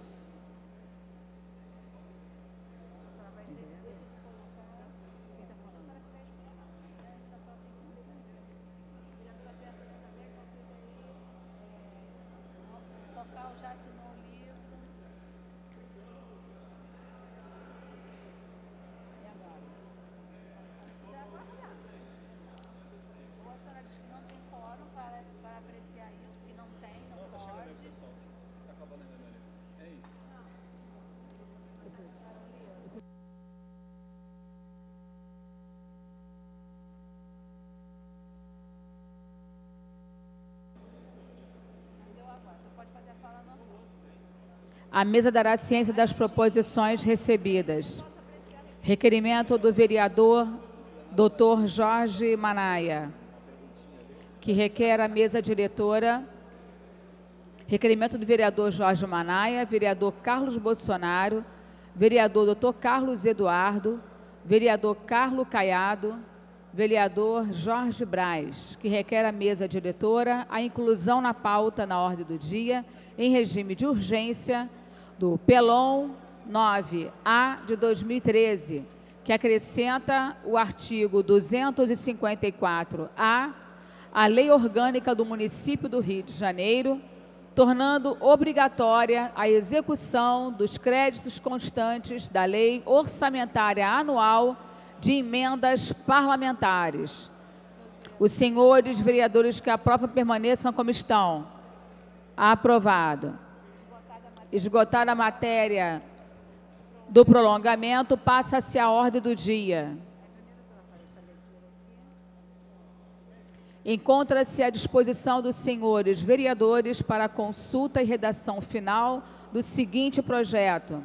A mesa dará ciência das proposições recebidas. Requerimento do vereador Dr. Jorge Manaia, que requer a mesa diretora. Requerimento do vereador Jorge Manaia, vereador Carlos Bolsonaro, vereador Dr. Carlos Eduardo, vereador Carlos Caiado, vereador Jorge Braz, que requer a mesa diretora a inclusão na pauta na ordem do dia, em regime de urgência, do Pelon 9A de 2013, que acrescenta o artigo 254-A à Lei Orgânica do Município do Rio de Janeiro, tornando obrigatória a execução dos créditos constantes da Lei Orçamentária Anual de Emendas Parlamentares. Os senhores vereadores que aprovam permaneçam como estão. Aprovado. Esgotada a matéria do prolongamento, passa-se a ordem do dia. Encontra-se à disposição dos senhores vereadores para a consulta e redação final do seguinte projeto.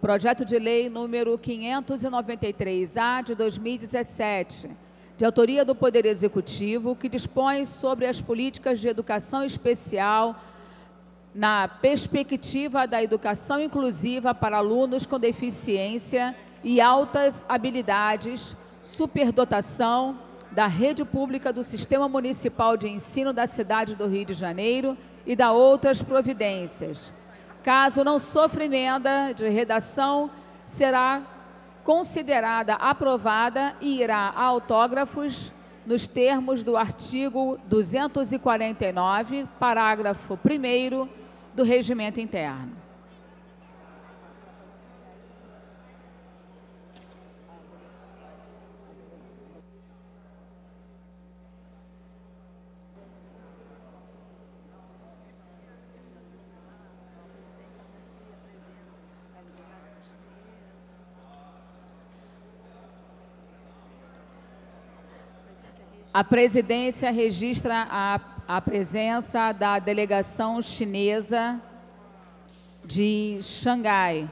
Projeto de Lei número 593-A de 2017, de autoria do Poder Executivo, que dispõe sobre as políticas de educação especial na perspectiva da educação inclusiva para alunos com deficiência e altas habilidades, superdotação da rede pública do Sistema Municipal de Ensino da cidade do Rio de Janeiro e da outras providências. Caso não sofra emenda de redação, será considerada aprovada e irá a autógrafos nos termos do artigo 249, parágrafo 1º do Regimento Interno. A presidência registra a presença da delegação chinesa de Xangai.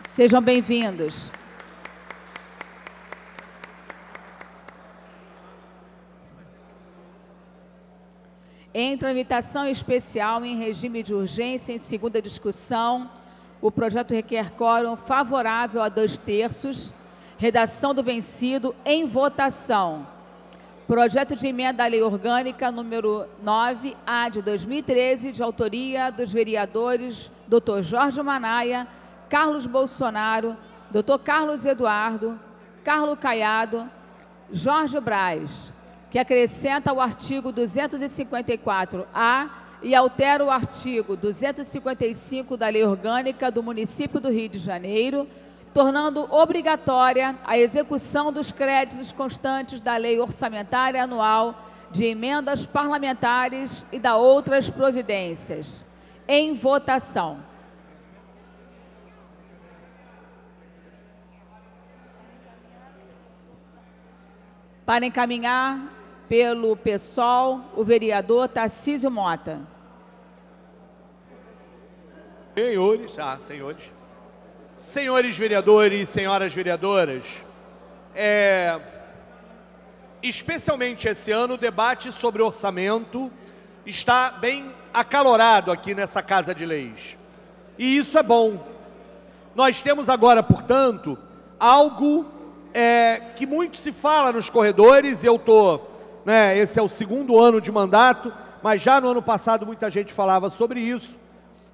Sejam bem-vindos. Em tramitação especial em regime de urgência, em segunda discussão, o projeto requer quórum favorável a 2/3, redação do vencido em votação. Projeto de emenda à Lei Orgânica número 9-A de 2013, de autoria dos vereadores Dr. Jorge Manaia, Carlos Bolsonaro, Dr. Carlos Eduardo, Carlos Caiado, Jorge Braz, que acrescenta o artigo 254-A e altera o artigo 255 da Lei Orgânica do Município do Rio de Janeiro, tornando obrigatória a execução dos créditos constantes da Lei Orçamentária Anual de Emendas Parlamentares e da outras providências. Em votação. Para encaminhar pelo PSOL, o vereador Tarcísio Mota. Senhores vereadores, senhoras vereadoras, especialmente esse ano, o debate sobre orçamento está bem acalorado aqui nessa Casa de Leis. E isso é bom. Nós temos agora, portanto, algo que muito se fala nos corredores, e eu esse é o segundo ano de mandato, mas já no ano passado muita gente falava sobre isso,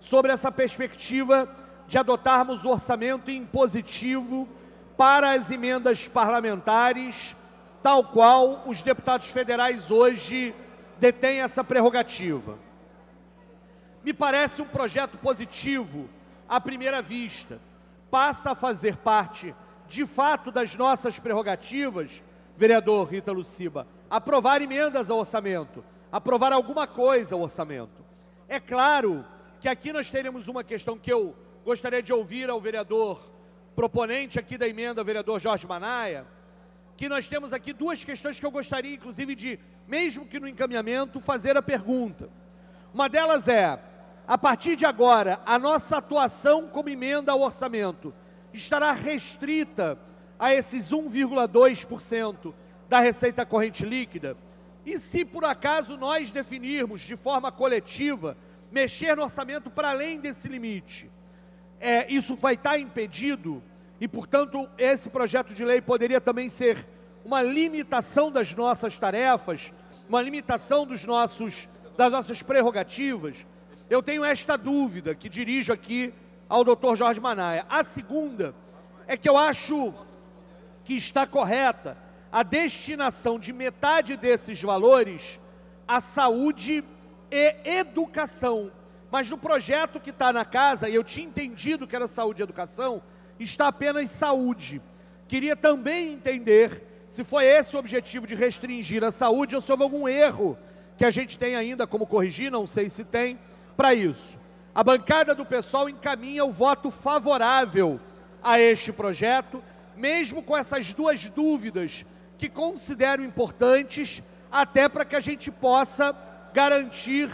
sobre essa perspectiva de adotarmos o orçamento impositivo para as emendas parlamentares, tal qual os deputados federais hoje detêm essa prerrogativa. Me parece um projeto positivo à primeira vista, passa a fazer parte de fato das nossas prerrogativas, vereador Rita Luciba, aprovar emendas ao orçamento, aprovar alguma coisa ao orçamento. É claro que aqui nós teremos uma questão que eu gostaria de ouvir ao vereador proponente aqui da emenda, o vereador Jorge Manaia, que nós temos aqui duas questões que eu gostaria, inclusive, de, mesmo que no encaminhamento, fazer a pergunta. Uma delas é, a partir de agora, a nossa atuação como emenda ao orçamento estará restrita a esses 1,2% da receita corrente líquida? E se por acaso nós definirmos de forma coletiva, mexer no orçamento para além desse limite, isso vai estar impedido e, portanto, esse projeto de lei poderia também ser uma limitação das nossas tarefas, uma limitação das nossas prerrogativas? Eu tenho esta dúvida que dirijo aqui ao Dr. Jorge Manaia. A segunda é que eu acho que está correta a destinação de metade desses valores à saúde e educação. Mas no projeto que está na casa, e eu tinha entendido que era saúde e educação, está apenas saúde. Queria também entender se foi esse o objetivo de restringir a saúde ou se houve algum erro que a gente tem ainda como corrigir, não sei se tem, para isso. A bancada do PSOL encaminha o voto favorável a este projeto, mesmo com essas duas dúvidas que considero importantes, até para que a gente possa garantir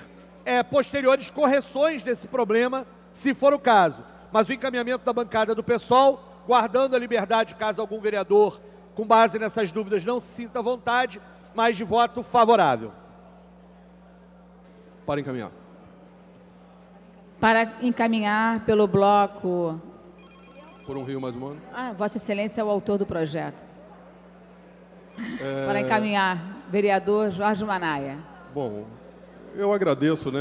posteriores correções desse problema, se for o caso. Mas o encaminhamento da bancada do PSOL, guardando a liberdade, caso algum vereador, com base nessas dúvidas, não se sinta à vontade, mas de voto favorável. Para encaminhar. Para encaminhar pelo bloco... Por um rio mais humano. Vossa Excelência é o autor do projeto. Para encaminhar, vereador Jorge Manaia. Bom, eu agradeço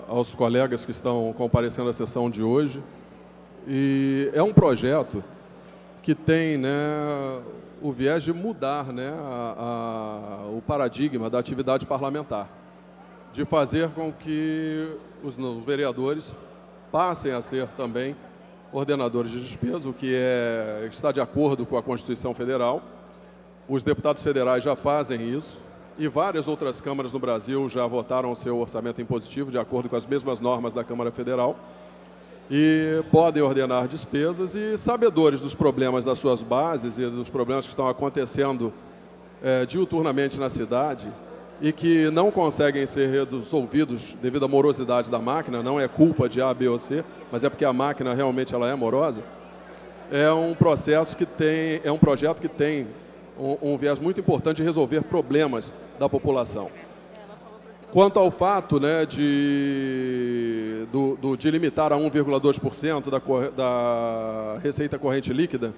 aos colegas que estão comparecendo à sessão de hoje. E é um projeto que tem o viés de mudar o paradigma da atividade parlamentar, de fazer com que os vereadores passem a ser também ordenadores de despesa, o que está de acordo com a Constituição Federal. Os deputados federais já fazem isso e várias outras câmaras no Brasil já votaram o seu orçamento impositivo de acordo com as mesmas normas da Câmara Federal e podem ordenar despesas, e sabedores dos problemas das suas bases e dos problemas que estão acontecendo diuturnamente na cidade e que não conseguem ser resolvidos devido à morosidade da máquina, não é culpa de A, B ou C, mas é porque a máquina realmente ela é morosa, é um processo que tem, é um projeto que tem um viés muito importante de resolver problemas da população. Quanto ao fato, né, de limitar a 1,2% da receita corrente líquida,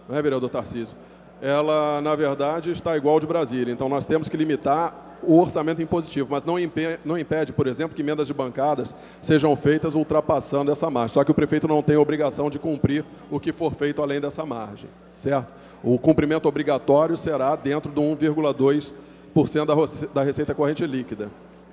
não é, vereador Tarcísio? Ela, na verdade, está igual de Brasília. Então, nós temos que limitar o orçamento impositivo, mas não impede, por exemplo, que emendas de bancadas sejam feitas ultrapassando essa margem. Só que o prefeito não tem a obrigação de cumprir o que for feito além dessa margem, certo? O cumprimento obrigatório será dentro do 1,2% da receita corrente líquida.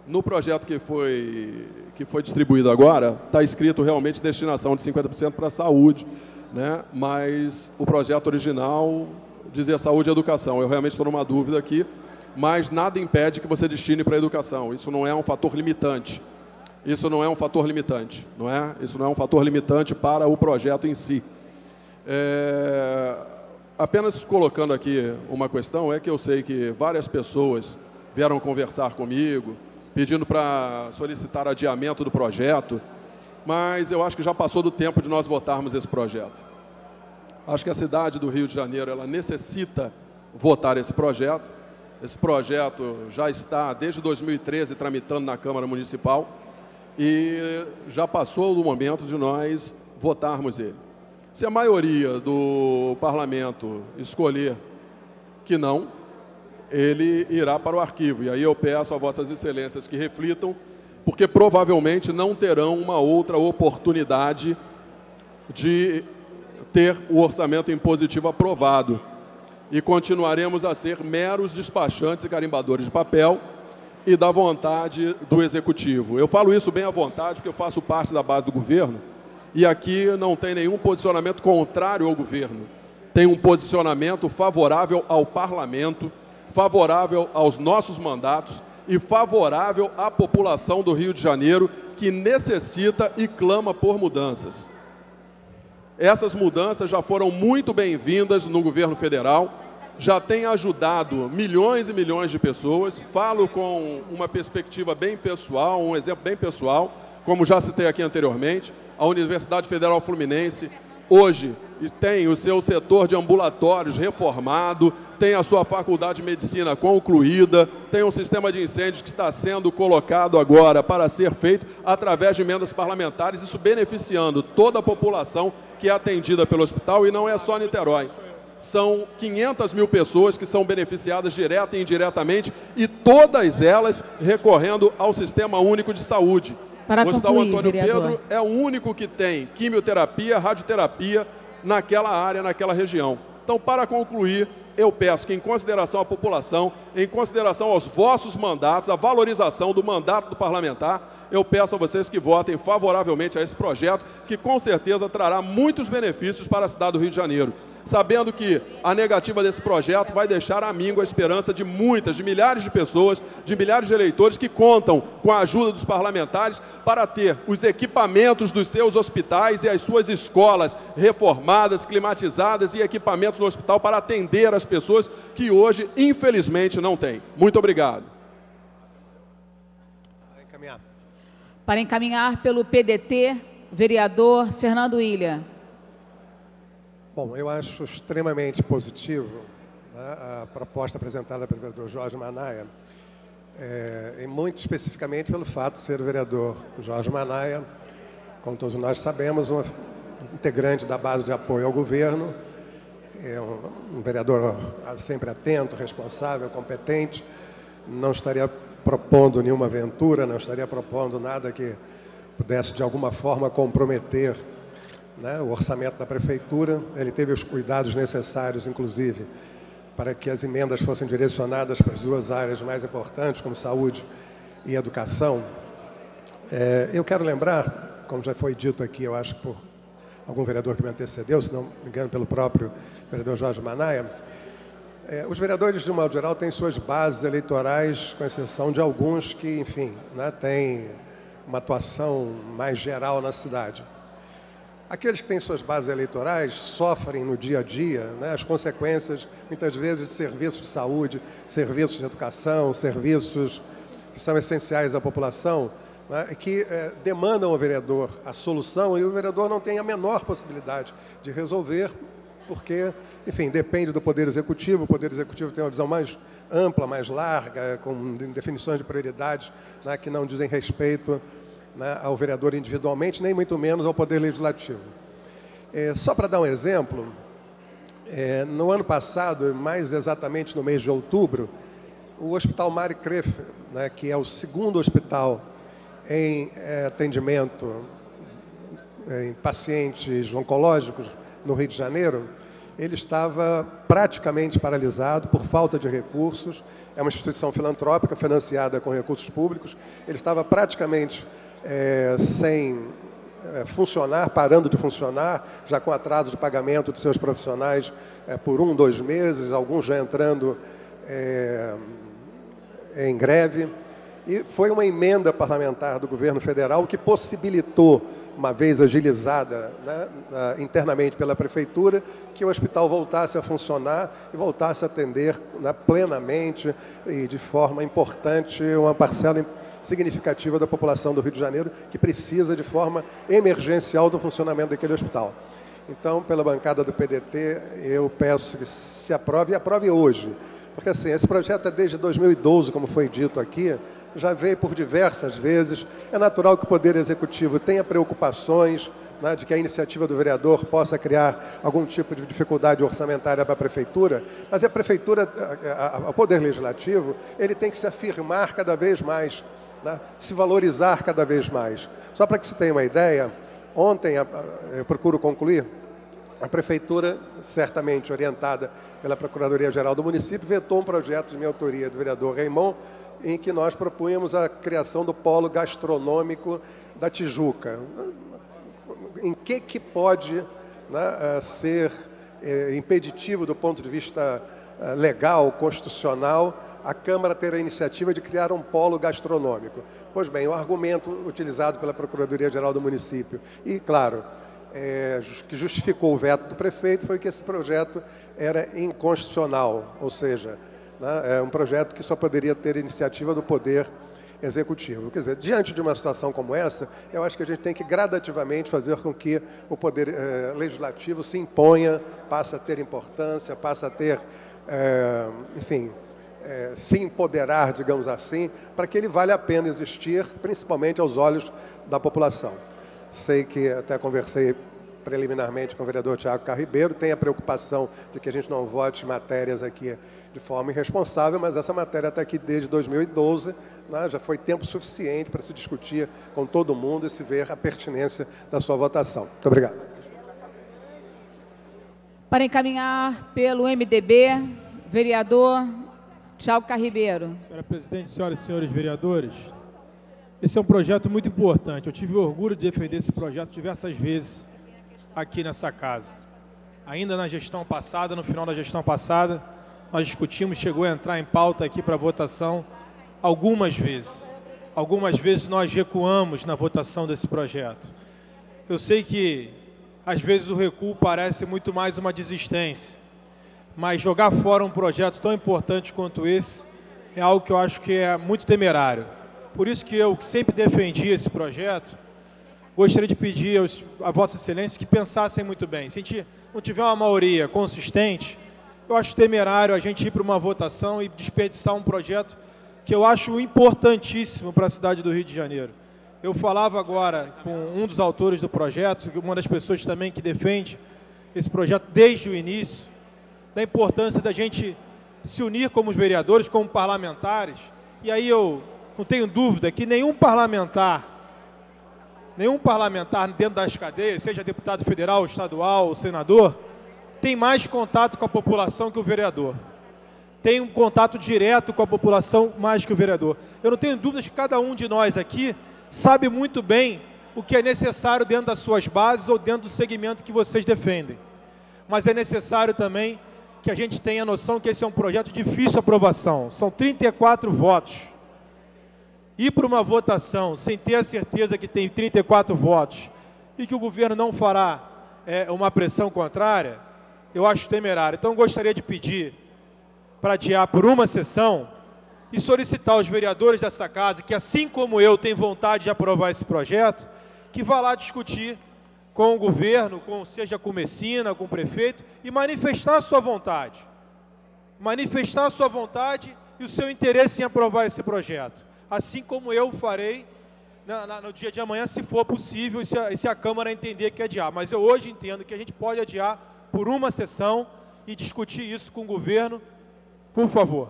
No projeto que foi distribuído agora, está escrito realmente destinação de 50% para a saúde, né? Mas o projeto original dizia saúde e educação. Eu realmente estou numa dúvida aqui, mas nada impede que você destine para a educação. Isso não é um fator limitante. Isso não é um fator limitante, não é? Isso não é um fator limitante para o projeto em si. Apenas colocando aqui uma questão, é que eu sei que várias pessoas vieram conversar comigo, pedindo para solicitar adiamento do projeto, mas eu acho que já passou do tempo de nós votarmos esse projeto. Acho que a cidade do Rio de Janeiro ela necessita votar esse projeto. Esse projeto já está, desde 2013, tramitando na Câmara Municipal e já passou do momento de nós votarmos ele. Se a maioria do parlamento escolher que não, ele irá para o arquivo. E aí eu peço a vossas excelências que reflitam, porque provavelmente não terão uma outra oportunidade de ter o orçamento impositivo aprovado. E continuaremos a ser meros despachantes e carimbadores de papel e da vontade do Executivo. Eu falo isso bem à vontade, porque eu faço parte da base do governo e aqui não tem nenhum posicionamento contrário ao governo. Tem um posicionamento favorável ao parlamento, favorável aos nossos mandatos e favorável à população do Rio de Janeiro, que necessita e clama por mudanças. Essas mudanças já foram muito bem-vindas no governo federal, já tem ajudado milhões e milhões de pessoas. Falo com uma perspectiva bem pessoal, um exemplo bem pessoal, como já citei aqui anteriormente, a Universidade Federal Fluminense hoje tem o seu setor de ambulatórios reformado, tem a sua faculdade de medicina concluída, tem um sistema de incêndios que está sendo colocado agora para ser feito através de emendas parlamentares, isso beneficiando toda a população que é atendida pelo hospital, e não é só Niterói. São 500 mil pessoas que são beneficiadas direta e indiretamente, e todas elas recorrendo ao Sistema Único de Saúde. Para o Hospital concluir, Antônio vereador. Pedro é o único que tem quimioterapia, radioterapia naquela área, naquela região. Então, para concluir, eu peço que, em consideração à população, em consideração aos vossos mandatos, a valorização do mandato do parlamentar, eu peço a vocês que votem favoravelmente a esse projeto, que com certeza trará muitos benefícios para a cidade do Rio de Janeiro. Sabendo que a negativa desse projeto vai deixar à míngua a esperança de muitas, de milhares de pessoas, de milhares de eleitores que contam com a ajuda dos parlamentares para ter os equipamentos dos seus hospitais e as suas escolas reformadas, climatizadas e equipamentos no hospital para atender as pessoas que hoje, infelizmente, não têm. Muito obrigado. Para encaminhar pelo PDT, vereador Fernando Ilha. Bom, eu acho extremamente positivo, né, a proposta apresentada pelo vereador Jorge Manaia, e muito especificamente pelo fato de ser o vereador Jorge Manaia, como todos nós sabemos, um integrante da base de apoio ao governo, é um vereador sempre atento, responsável, competente, não estaria propondo nenhuma aventura, não estaria propondo nada que pudesse de alguma forma comprometer, né, o orçamento da prefeitura. Ele teve os cuidados necessários, inclusive, para que as emendas fossem direcionadas para as duas áreas mais importantes, como saúde e educação. Eu quero lembrar, como já foi dito aqui, eu acho por algum vereador que me antecedeu, se não me engano pelo próprio vereador Jorge Manaia, os vereadores, de um modo geral, têm suas bases eleitorais, com exceção de alguns que, enfim, né, têm uma atuação mais geral na cidade. Aqueles que têm suas bases eleitorais sofrem no dia a dia, né, as consequências, muitas vezes, de serviços de saúde, serviços de educação, serviços que são essenciais à população, né, que demandam ao vereador a solução, e o vereador não tem a menor possibilidade de resolver, porque, enfim, depende do Poder Executivo. O Poder Executivo tem uma visão mais ampla, mais larga, com definições de prioridades, né, que não dizem respeito, né, ao vereador individualmente, nem muito menos ao Poder Legislativo. Só para dar um exemplo, no ano passado, mais exatamente no mês de outubro, o Hospital Mari Kreff, né, que é o segundo hospital em atendimento em pacientes oncológicos no Rio de Janeiro, ele estava praticamente paralisado por falta de recursos. É uma instituição filantrópica financiada com recursos públicos. Ele estava praticamente sem funcionar, parando de funcionar, já com atraso de pagamento de seus profissionais por 1, 2 meses, alguns já entrando em greve. E foi uma emenda parlamentar do governo federal que possibilitou, uma vez agilizada, né, internamente pela prefeitura, que o hospital voltasse a funcionar e voltasse a atender, né, plenamente e de forma importante uma parcela significativa da população do Rio de Janeiro, que precisa de forma emergencial do funcionamento daquele hospital. Então, pela bancada do PDT, eu peço que se aprove, e aprove hoje. Porque, assim, esse projeto é desde 2012, como foi dito aqui, já veio por diversas vezes. É natural que o Poder Executivo tenha preocupações, né, de que a iniciativa do vereador possa criar algum tipo de dificuldade orçamentária para a Prefeitura, mas a Prefeitura, o Poder Legislativo, ele tem que se afirmar cada vez mais, né, se valorizar cada vez mais. Só para que se tenha uma ideia, ontem, eu procuro concluir, a Prefeitura, certamente orientada pela Procuradoria-Geral do município, vetou um projeto de minha autoria do vereador Raimon, em que nós propunhamos a criação do polo gastronômico da Tijuca. Em que pode, né, ser impeditivo do ponto de vista legal, constitucional, a Câmara ter a iniciativa de criar um polo gastronômico? Pois bem, o argumento utilizado pela Procuradoria-Geral do município e, claro, que justificou o veto do prefeito foi que esse projeto era inconstitucional, ou seja, né, é um projeto que só poderia ter iniciativa do Poder Executivo. Quer dizer, diante de uma situação como essa, eu acho que a gente tem que gradativamente fazer com que o Poder Legislativo se imponha, passe a ter importância, passe a ter, enfim, se empoderar, digamos assim, para que ele valha a pena existir, principalmente aos olhos da população. Sei que até conversei preliminarmente com o vereador Tiago Carribeiro, tem a preocupação de que a gente não vote matérias aqui de forma irresponsável, mas essa matéria está aqui desde 2012, né, já foi tempo suficiente para se discutir com todo mundo e se ver a pertinência da sua votação. Muito obrigado. Para encaminhar pelo MDB, vereador Tiago Carribeiro. Senhora presidente, senhoras e senhores vereadores, esse é um projeto muito importante. Eu tive orgulho de defender esse projeto diversas vezes aqui nessa casa. Ainda na gestão passada, no final da gestão passada, nós discutimos, chegou a entrar em pauta aqui para votação algumas vezes. Algumas vezes nós recuamos na votação desse projeto. Eu sei que, às vezes, o recuo parece muito mais uma desistência, mas jogar fora um projeto tão importante quanto esse é algo que eu acho que é muito temerário. Por isso que eu sempre defendi esse projeto, gostaria de pedir a Vossa Excelência que pensassem muito bem. Se a gente não tiver uma maioria consistente, eu acho temerário a gente ir para uma votação e desperdiçar um projeto que eu acho importantíssimo para a cidade do Rio de Janeiro. Eu falava agora com um dos autores do projeto, uma das pessoas também que defende esse projeto desde o início, da importância da gente se unir como vereadores, como parlamentares, e aí eu não tenho dúvida que nenhum parlamentar dentro das cadeias, seja deputado federal, estadual ou senador, tem mais contato com a população que o vereador. Tem um contato direto com a população mais que o vereador. Eu não tenho dúvidas que cada um de nós aqui sabe muito bem o que é necessário dentro das suas bases ou dentro do segmento que vocês defendem. Mas é necessário também que a gente tenha noção que esse é um projeto de difícil aprovação. São 34 votos. Ir para uma votação sem ter a certeza que tem 34 votos e que o governo não fará uma pressão contrária, eu acho temerário. Então, gostaria de pedir para adiar por uma sessão e solicitar aos vereadores dessa casa, que assim como eu têm vontade de aprovar esse projeto, que vá lá discutir com o governo, seja com Messina, com o prefeito, e manifestar a sua vontade. Manifestar a sua vontade e o seu interesse em aprovar esse projeto. Assim como eu farei no dia de amanhã, se for possível, se a Câmara entender que adiar. Mas eu hoje entendo que a gente pode adiar por uma sessão e discutir isso com o governo, por favor.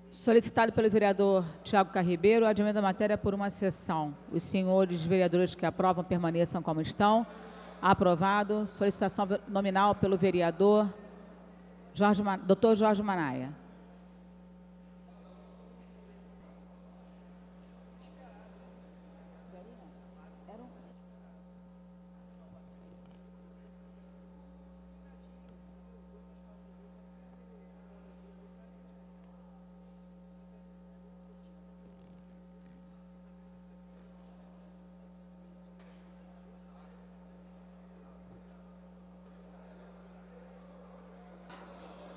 Solicitado pelo vereador Tiago Carribeiro, adiamento da matéria por uma sessão. Os senhores vereadores que aprovam permaneçam como estão. Aprovado. Solicitação nominal pelo vereador Dr. Jorge Manaia.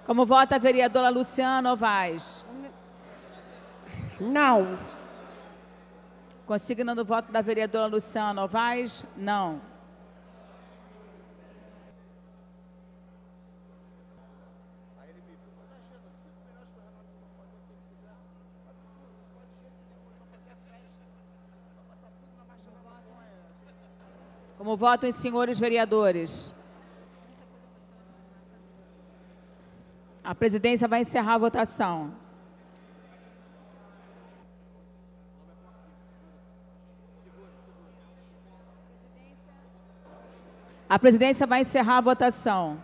Como vota a vereadora Luciana Novaes? Não. Consignando o voto da vereadora Luciana Novaes? Não. Como votam os senhores vereadores? A presidência vai encerrar a votação. A presidência vai encerrar a votação.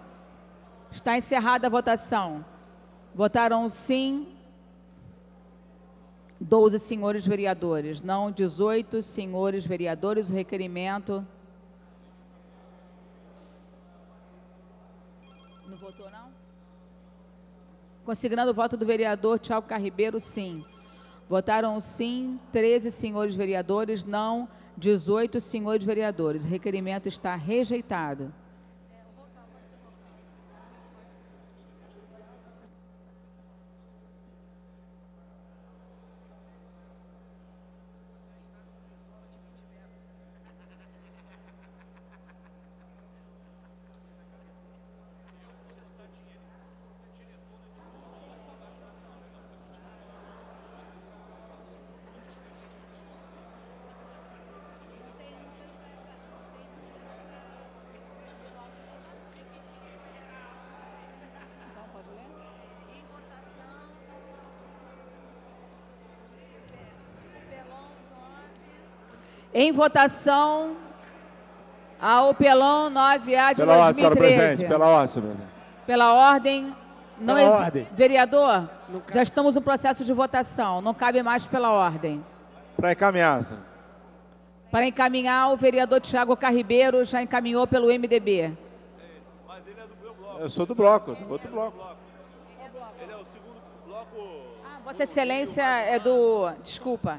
Está encerrada a votação. Votaram sim 12 senhores vereadores, não 18 senhores vereadores. O requerimento... Não votou, não? Consignando o voto do vereador Tiago Carribeiro, sim. Votaram sim 13 senhores vereadores, não 18 senhores vereadores. O requerimento está rejeitado. Em votação, ao pelão 9A de 2013. Pela ordem, senhora presidente. Pela ordem, senhora presidente. Pela ordem. Não pela ordem. Vereador, já estamos no processo de votação. Não cabe mais pela ordem. Para encaminhar, senhora. Para encaminhar, o vereador Tiago Carribeiro já encaminhou pelo MDB. Mas ele é do meu bloco. Eu sou do bloco, do outro bloco. Ele é o segundo bloco... Vossa Excelência é do... Desculpa.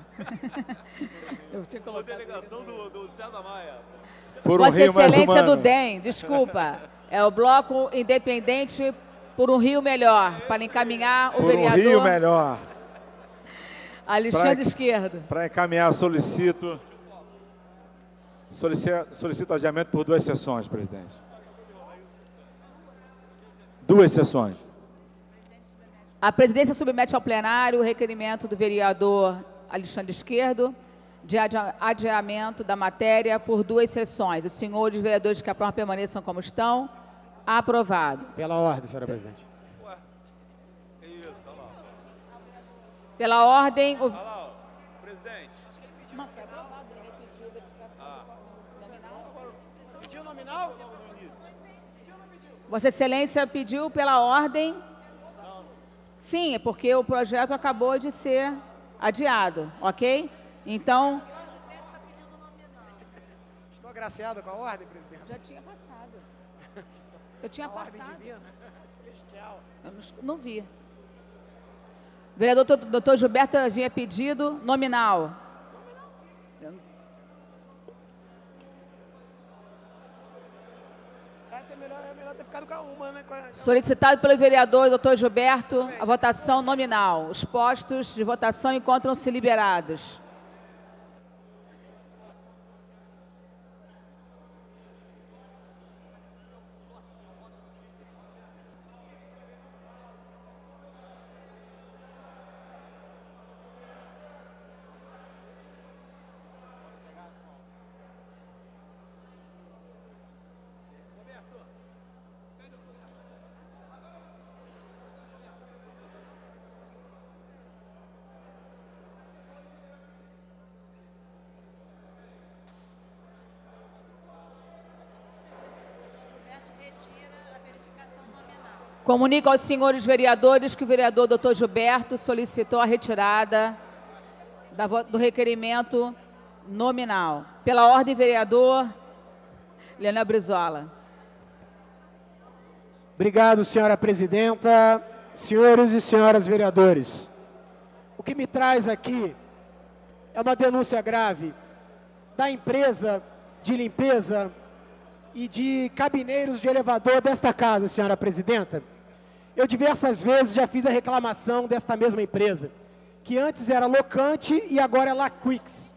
Eu tinha colocado... delegação do César Maia. Por Vossa Excelência do DEM, desculpa. É o bloco independente por um Rio melhor, para encaminhar o vereador... Por um Rio melhor. Alexandre Esquerdo. Para encaminhar, solicito adiamento por 2 sessões, presidente. 2 sessões. A presidência submete ao plenário o requerimento do vereador Alexandre Esquerdo de adiamento da matéria por 2 sessões. Os senhores vereadores que aprovam permaneçam como estão. Aprovado. Pela ordem, senhora presidente. Ué, que isso, olha lá. Pela ordem... Olha lá, presidente. Acho que ele pediu nominal. Pediu nominal? Vossa Excelência pediu pela ordem... Sim, é porque o projeto acabou de ser adiado, ok? Então... Estou agraciado com a ordem, presidente. Já tinha passado. Eu tinha passado. Ordem divina, celestial. Eu não vi. Vereador Dr. Gilberto havia pedido nominal. melhor ter ficado com a uma, né? Solicitado pelo vereador Dr. Gilberto, a votação nominal. Os postos de votação encontram-se liberados. Comunico aos senhores vereadores que o vereador Dr. Gilberto solicitou a retirada do requerimento nominal. Pela ordem, vereador Leonel Brizola. Obrigado, senhora presidenta, senhores e senhoras vereadores. O que me traz aqui é uma denúncia grave da empresa de limpeza e de cabineiros de elevador desta casa, senhora presidenta. Eu diversas vezes já fiz a reclamação desta mesma empresa, que antes era Locante e agora é Laquix.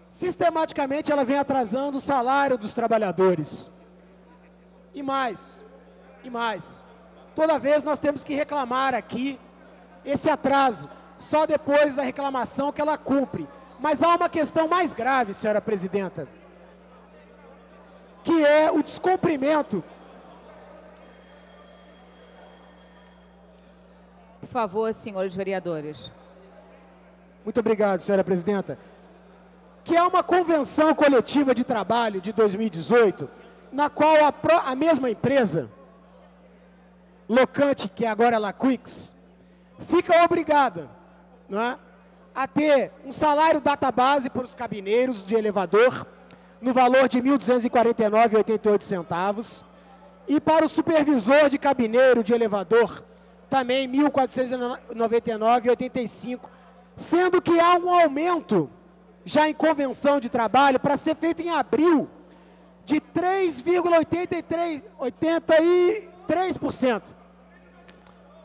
Sistematicamente ela vem atrasando o salário dos trabalhadores. E mais. Toda vez nós temos que reclamar aqui esse atraso, só depois da reclamação que ela cumpre. Mas há uma questão mais grave, senhora presidenta, que é o descumprimento. Por favor, senhores vereadores. Muito obrigado, senhora presidenta. Que é uma convenção coletiva de trabalho de 2018, na qual a mesma empresa, Locante, que agora é Laquix, fica obrigada, não é, a ter um salário database para os cabineiros de elevador, no valor de R$ 1.249,88, e para o supervisor de cabineiro de elevador, também R$ 1.499,85, sendo que há um aumento, já em convenção de trabalho, para ser feito em abril, de 3,83%.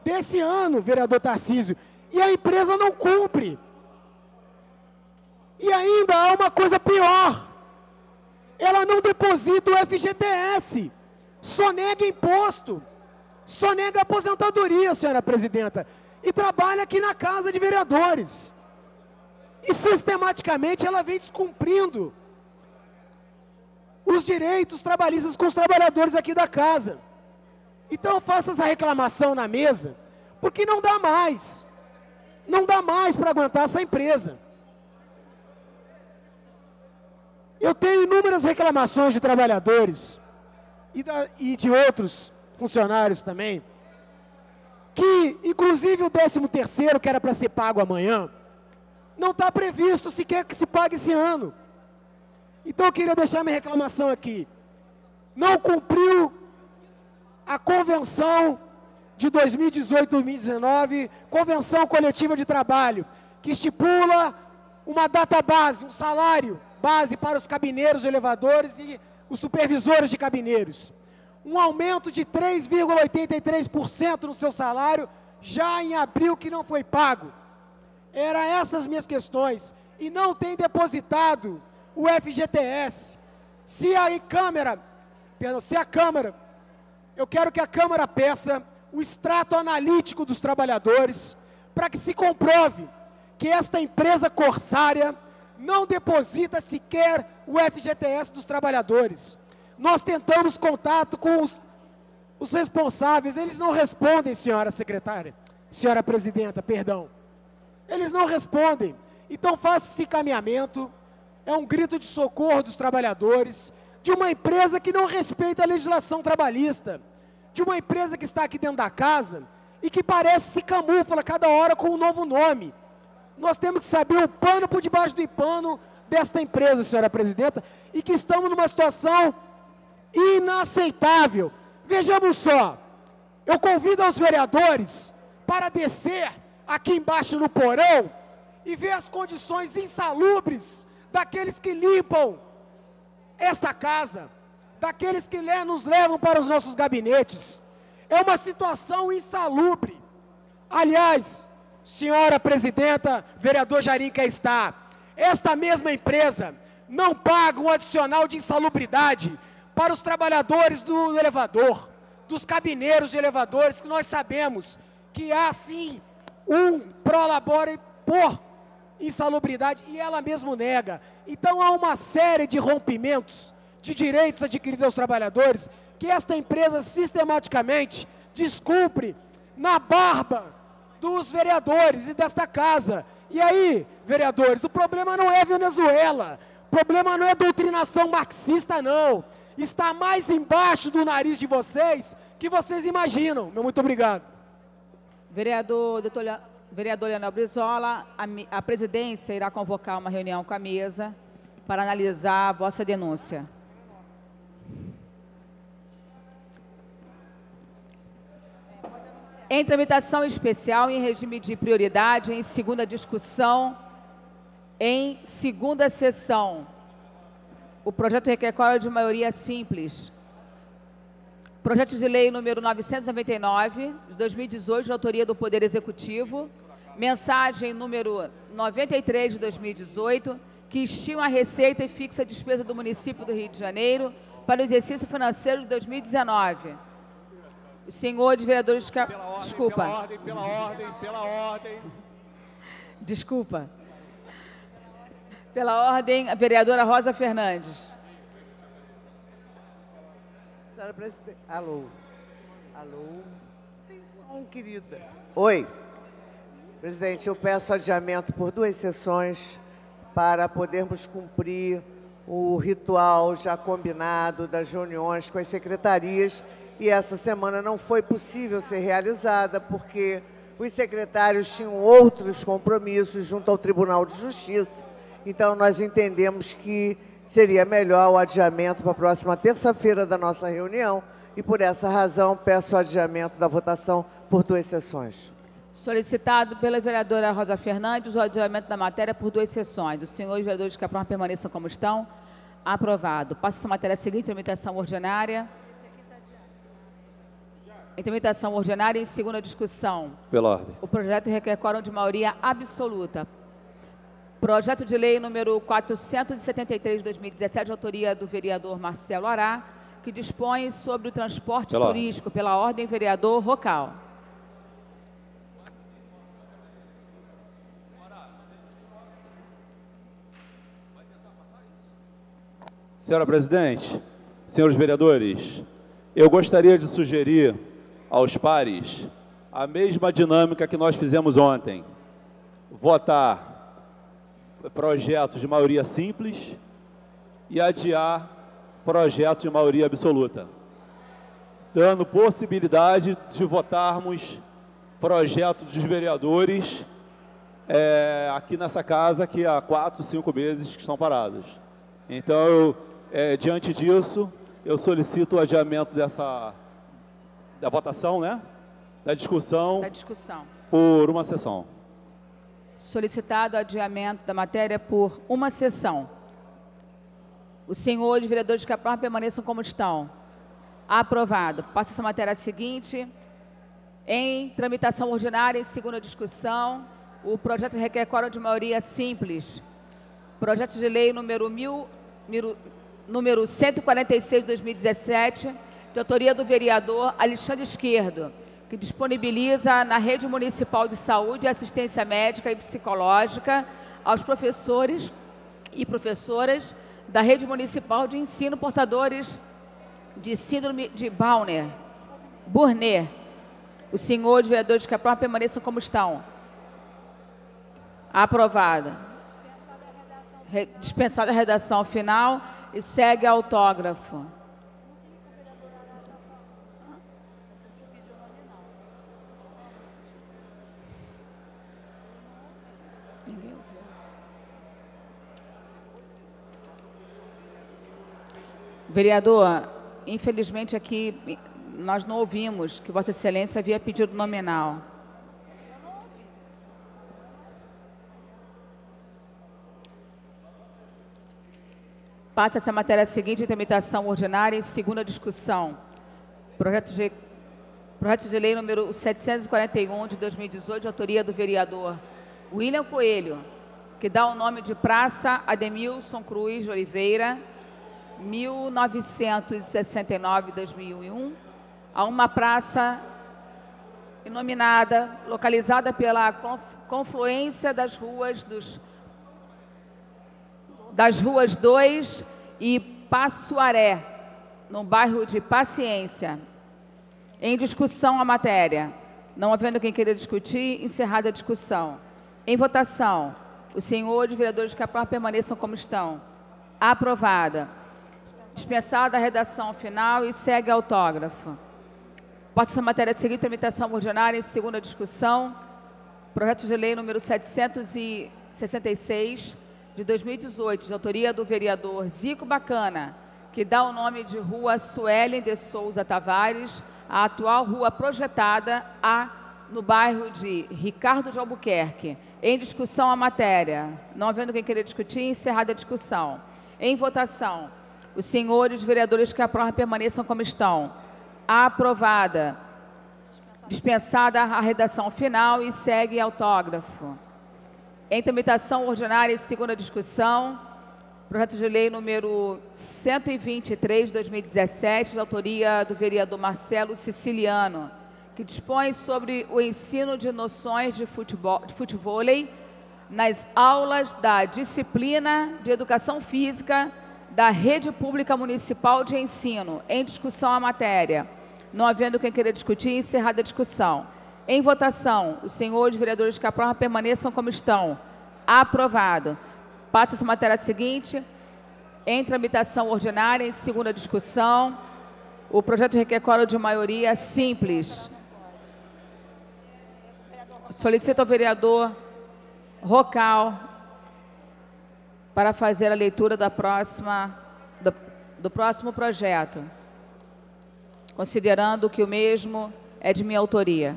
Desse ano, vereador Tarcísio, e a empresa não cumpre. E ainda há uma coisa pior, ela não deposita o FGTS, sonega imposto, sonega aposentadoria, senhora presidenta, e trabalha aqui na Casa de Vereadores. E sistematicamente ela vem descumprindo os direitos trabalhistas com os trabalhadores aqui da casa. Então eu faço essa reclamação na mesa, porque não dá mais para aguentar essa empresa. Eu tenho inúmeras reclamações de trabalhadores e de outros funcionários também, que inclusive o 13º, que era para ser pago amanhã, não está previsto sequer que se pague esse ano. Então eu queria deixar minha reclamação aqui. Não cumpriu a convenção de 2018-2019, convenção coletiva de trabalho, que estipula uma data base, um salário base para os cabineiros de elevadores e os supervisores de cabineiros. Um aumento de 3,83% no seu salário, já em abril, que não foi pago. Eram essas minhas questões. E não tem depositado o FGTS. Se a Câmara, eu quero que a Câmara peça o extrato analítico dos trabalhadores, para que se comprove que esta empresa corsária não deposita sequer o FGTS dos trabalhadores. Nós tentamos contato com os responsáveis, eles não respondem, senhora secretária, senhora presidenta, perdão. Eles não respondem. Então faça esse encaminhamento, é um grito de socorro dos trabalhadores, de uma empresa que não respeita a legislação trabalhista, de uma empresa que está aqui dentro da casa e que parece se camufla cada hora com um novo nome. Nós temos que saber o pano por debaixo do pano desta empresa, senhora presidenta, e que estamos numa situação inaceitável. Vejamos só, eu convido aos vereadores para descer aqui embaixo no porão e ver as condições insalubres daqueles que limpam esta casa, daqueles que nos levam para os nossos gabinetes. É uma situação insalubre. Aliás, senhora presidenta, vereador Jairim que está, esta mesma empresa não paga um adicional de insalubridade para os trabalhadores do elevador, dos cabineiros de elevadores, que nós sabemos que há sim um prolabore por insalubridade e ela mesmo nega. Então há uma série de rompimentos de direitos adquiridos aos trabalhadores que esta empresa sistematicamente descumpre na barba dos vereadores e desta casa. E aí, vereadores, o problema não é Venezuela, o problema não é doutrinação marxista, não. Está mais embaixo do nariz de vocês que vocês imaginam. Muito obrigado. Vereador Leonel Brizola, a presidência irá convocar uma reunião com a mesa para analisar a vossa denúncia. Em tramitação especial, em regime de prioridade, em segunda discussão, em segunda sessão. O projeto requer quórum de maioria simples. Projeto de lei número 999, de 2018, de autoria do Poder Executivo. Mensagem número 93, de 2018, que estima a receita e fixa a despesa do município do Rio de Janeiro para o exercício financeiro de 2019. Os senhores vereadores... Desculpa. Pela ordem. Desculpa. Pela ordem, a vereadora Rosa Fernandes. Senhora presidente. Alô. Tem som, querida. Oi. Presidente, eu peço adiamento por 2 sessões para podermos cumprir o ritual já combinado das reuniões com as secretarias. E essa semana não foi possível ser realizada porque os secretários tinham outros compromissos junto ao Tribunal de Justiça. Então, nós entendemos que seria melhor o adiamento para a próxima terça-feira da nossa reunião e, por essa razão, peço o adiamento da votação por 2 sessões. Solicitado pela vereadora Rosa Fernandes o adiamento da matéria por 2 sessões. Os senhores vereadores que aprovam permaneçam como estão. Aprovado. Passa essa matéria seguinte, tramitação ordinária. Em tramitação ordinária, em segunda discussão. Pela ordem. O projeto requer quórum de maioria absoluta. Projeto de lei número 473 de 2017, de autoria do vereador Marcelo Ará, que dispõe sobre o transporte turístico. Pela ordem, vereador Rocal. Senhora presidente, senhores vereadores, eu gostaria de sugerir aos pares a mesma dinâmica que nós fizemos ontem. Votar projetos de maioria simples e adiar projetos de maioria absoluta, dando possibilidade de votarmos projetos dos vereadores aqui nessa casa, que há 4, 5 meses que estão parados. Então, diante disso, eu solicito o adiamento da votação, né? Da discussão. Por uma sessão. Solicitado adiamento da matéria por uma sessão. Os senhores vereadores que aprovam permaneçam como estão. Aprovado. Passa essa matéria seguinte. Em tramitação ordinária, em segunda discussão, o projeto requer quórum de maioria simples. Projeto de lei número 146 de 2017, de autoria do vereador Alexandre Esquerdo, que disponibiliza na rede municipal de saúde, assistência médica e psicológica aos professores e professoras da rede municipal de ensino portadores de síndrome de Burnet. Os senhores vereadores que aprovam permaneçam como estão. Aprovado. Dispensada a redação final e segue autógrafo. Vereador, infelizmente aqui nós não ouvimos que Vossa Excelência havia pedido nominal. Passa-se a matéria seguinte em tramitação ordinária em segunda discussão. Projeto de lei número 741 de 2018, de autoria do vereador William Coelho, que dá o nome de Praça Ademilson Cruz de Oliveira, 1969-2001, a uma praça inominada, localizada pela confluência das ruas 2 e Passuaré, no bairro de Paciência. Em discussão a matéria. Não havendo quem queira discutir, encerrada a discussão. Em votação, os senhores vereadores que aprovam permaneçam como estão. Aprovada. Dispensada a redação final e segue autógrafo. Passa essa matéria a seguir, tramitação ordinária em segunda discussão. Projeto de lei número 766 de 2018, de autoria do vereador Zico Bacana, que dá o nome de Rua Suelen de Souza Tavares, a atual rua projetada no bairro de Ricardo de Albuquerque. Em discussão a matéria. Não havendo quem queira discutir, encerrada a discussão. Em votação, os senhores vereadores que aprovam permaneçam como estão. Aprovada. Dispensada a redação final e segue autógrafo. Em tramitação ordinária e segunda discussão, projeto de lei número 123 de 2017, de autoria do vereador Marcelo Siciliano, que dispõe sobre o ensino de noções de futevôlei nas aulas da disciplina de Educação Física da Rede Pública Municipal de Ensino. Em discussão a matéria. Não havendo quem queira discutir, encerrada a discussão. Em votação, os senhores vereadores que aprovam permaneçam como estão. Aprovado. Passa-se a matéria seguinte. Em tramitação ordinária, em segunda discussão, o projeto requer quórum de maioria simples. Solicito ao vereador Rocal para fazer a leitura do próximo projeto, considerando que o mesmo é de minha autoria.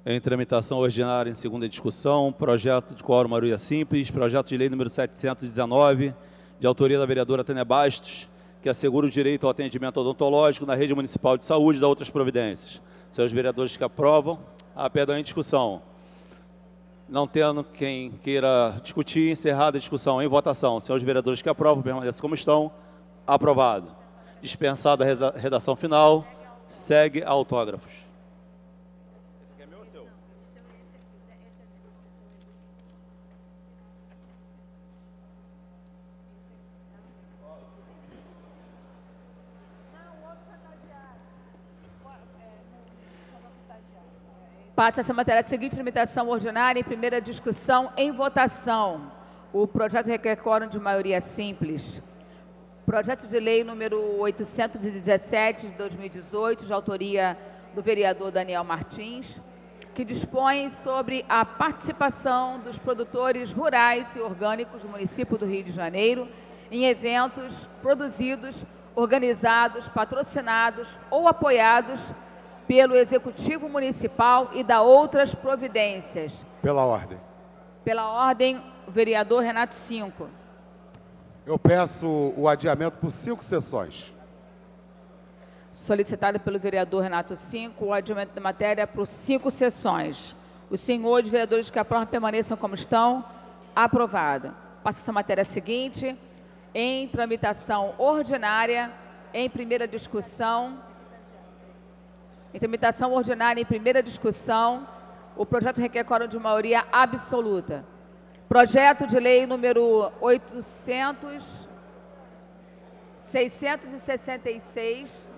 Em tramitação ordinária em segunda discussão, projeto de quórum maioria simples, projeto de lei número 719, de autoria da vereadora Tânia Bastos, que assegura o direito ao atendimento odontológico na rede municipal de saúde e da outras providências. Senhores vereadores que aprovam, perdão, em discussão. Não tendo quem queira discutir, encerrada a discussão. Em votação, senhores vereadores que aprovam, permaneçam como estão. Aprovado. Dispensada a redação final, segue a autógrafos. Passa essa matéria seguinte, tramitação ordinária em primeira discussão em votação. O projeto requer quórum de maioria simples. Projeto de lei número 817 de 2018, de autoria do vereador Daniel Martins, que dispõe sobre a participação dos produtores rurais e orgânicos do município do Rio de Janeiro em eventos produzidos, organizados, patrocinados ou apoiados pelo Executivo Municipal e da outras providências. Pela ordem. Pela ordem, o vereador Renato Cinco. Eu peço o adiamento por 5 sessões. Solicitado pelo vereador Renato Cinco, o adiamento da matéria por 5 sessões. Os senhores vereadores que aprovam permaneçam como estão. Aprovado. Passa essa matéria seguinte, em tramitação ordinária, em primeira discussão. Em tramitação ordinária, em primeira discussão, o projeto requer quórum de maioria absoluta. Projeto de lei número 666,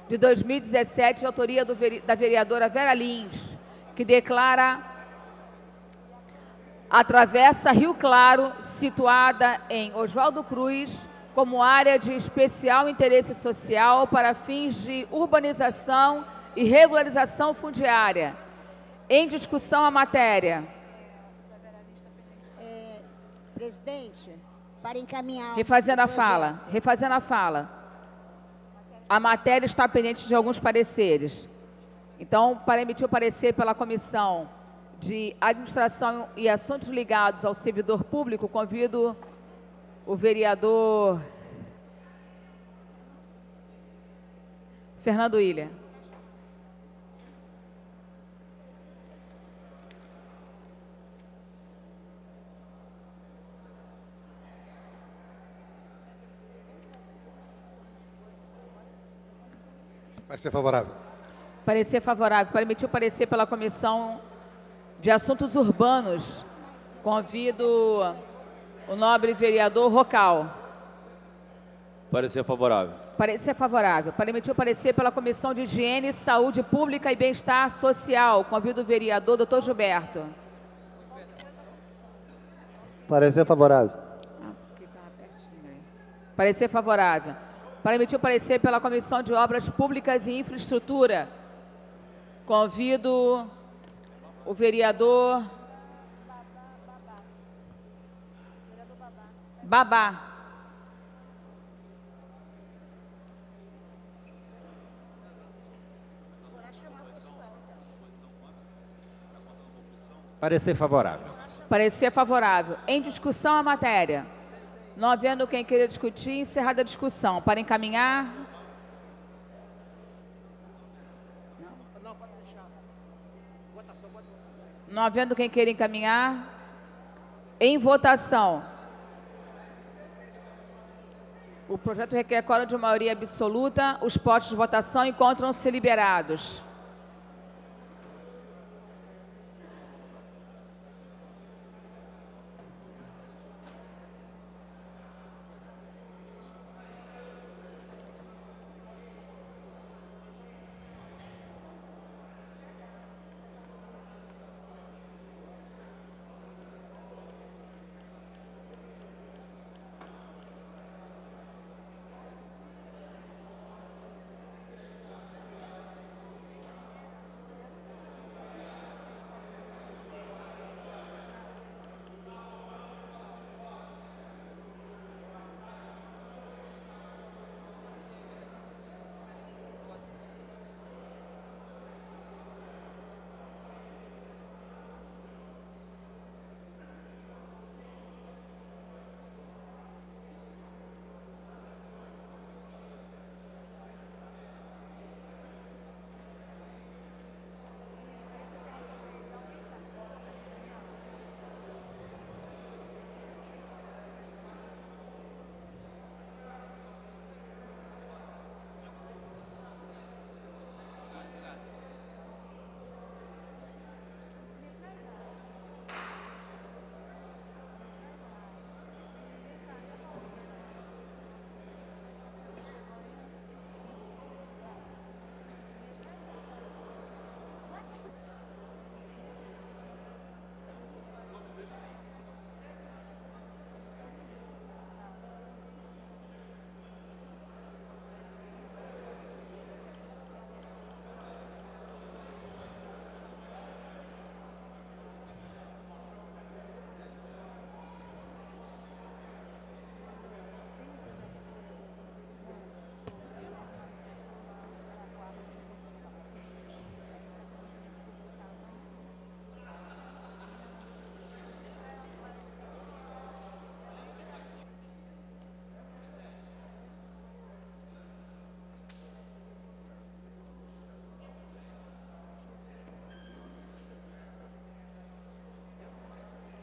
de 2017, de autoria da vereadora Vera Lins, que declara a Travessa Rio Claro, situada em Oswaldo Cruz, como área de especial interesse social para fins de urbanização e regularização fundiária. Em discussão a matéria. Presidente, para encaminhar. Refazendo a fala. A matéria está pendente de alguns pareceres. Então, para emitir o parecer pela Comissão de Administração e Assuntos Ligados ao Servidor Público, convido o vereador Fernando Ilha. Parecer favorável. Parecer favorável. Para emitir o parecer pela Comissão de Assuntos Urbanos, convido o nobre vereador Rocal. Parecer favorável. Parecer favorável. Para emitir o parecer pela Comissão de Higiene, Saúde Pública e Bem-Estar Social, convido o vereador Dr. Gilberto. Parecer favorável. Parecer favorável. Para emitir o parecer pela Comissão de Obras Públicas e Infraestrutura, convido o vereador Babá. Parecer favorável. Parecer favorável. Em discussão a matéria. Não havendo quem queira discutir, encerrada a discussão. Para encaminhar. Não havendo quem queira encaminhar. Em votação. O projeto requer quórum de maioria absoluta. Os postos de votação encontram-se liberados.